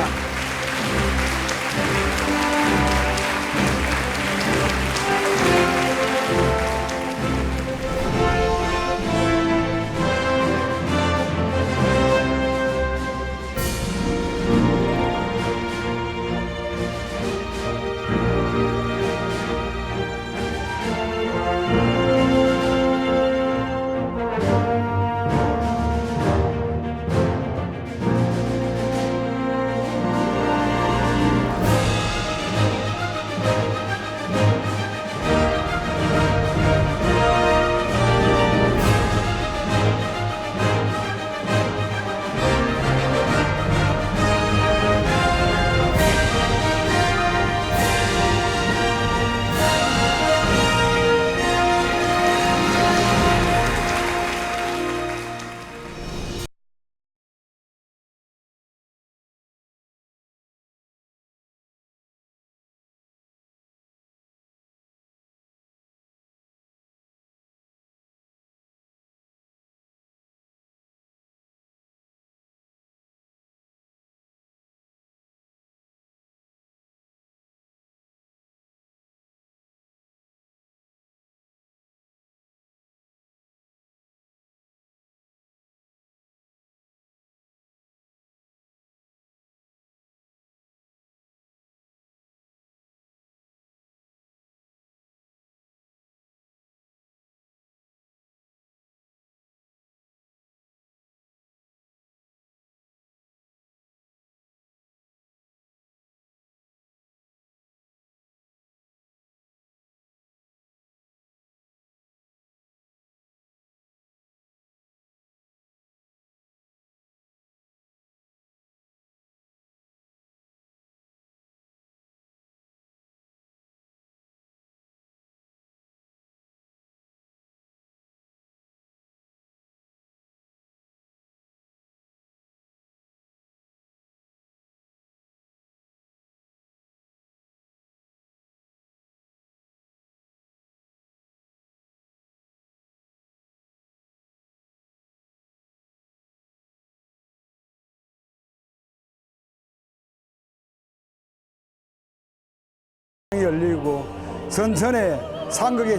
열리고 선천의 상극의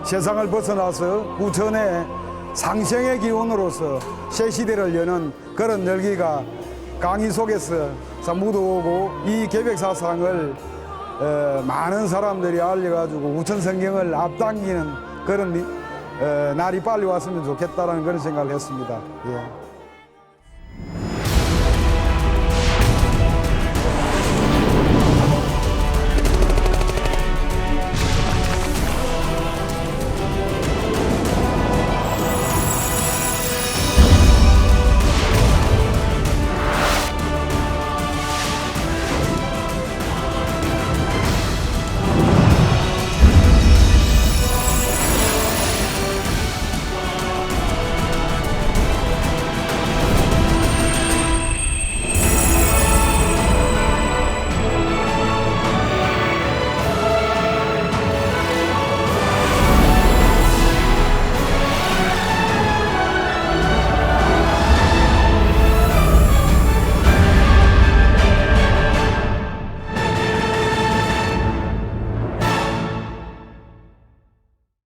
세상을 벗어나서 우천의 상생의 기운으로서 새 시대를 여는 그런 열기가 강의 속에서 묻어오고 이 계백사상을 많은 사람들이 알려가지고 우천 성경을 앞당기는 그런 날이 빨리 왔으면 좋겠다라는 그런 생각을 했습니다. 예.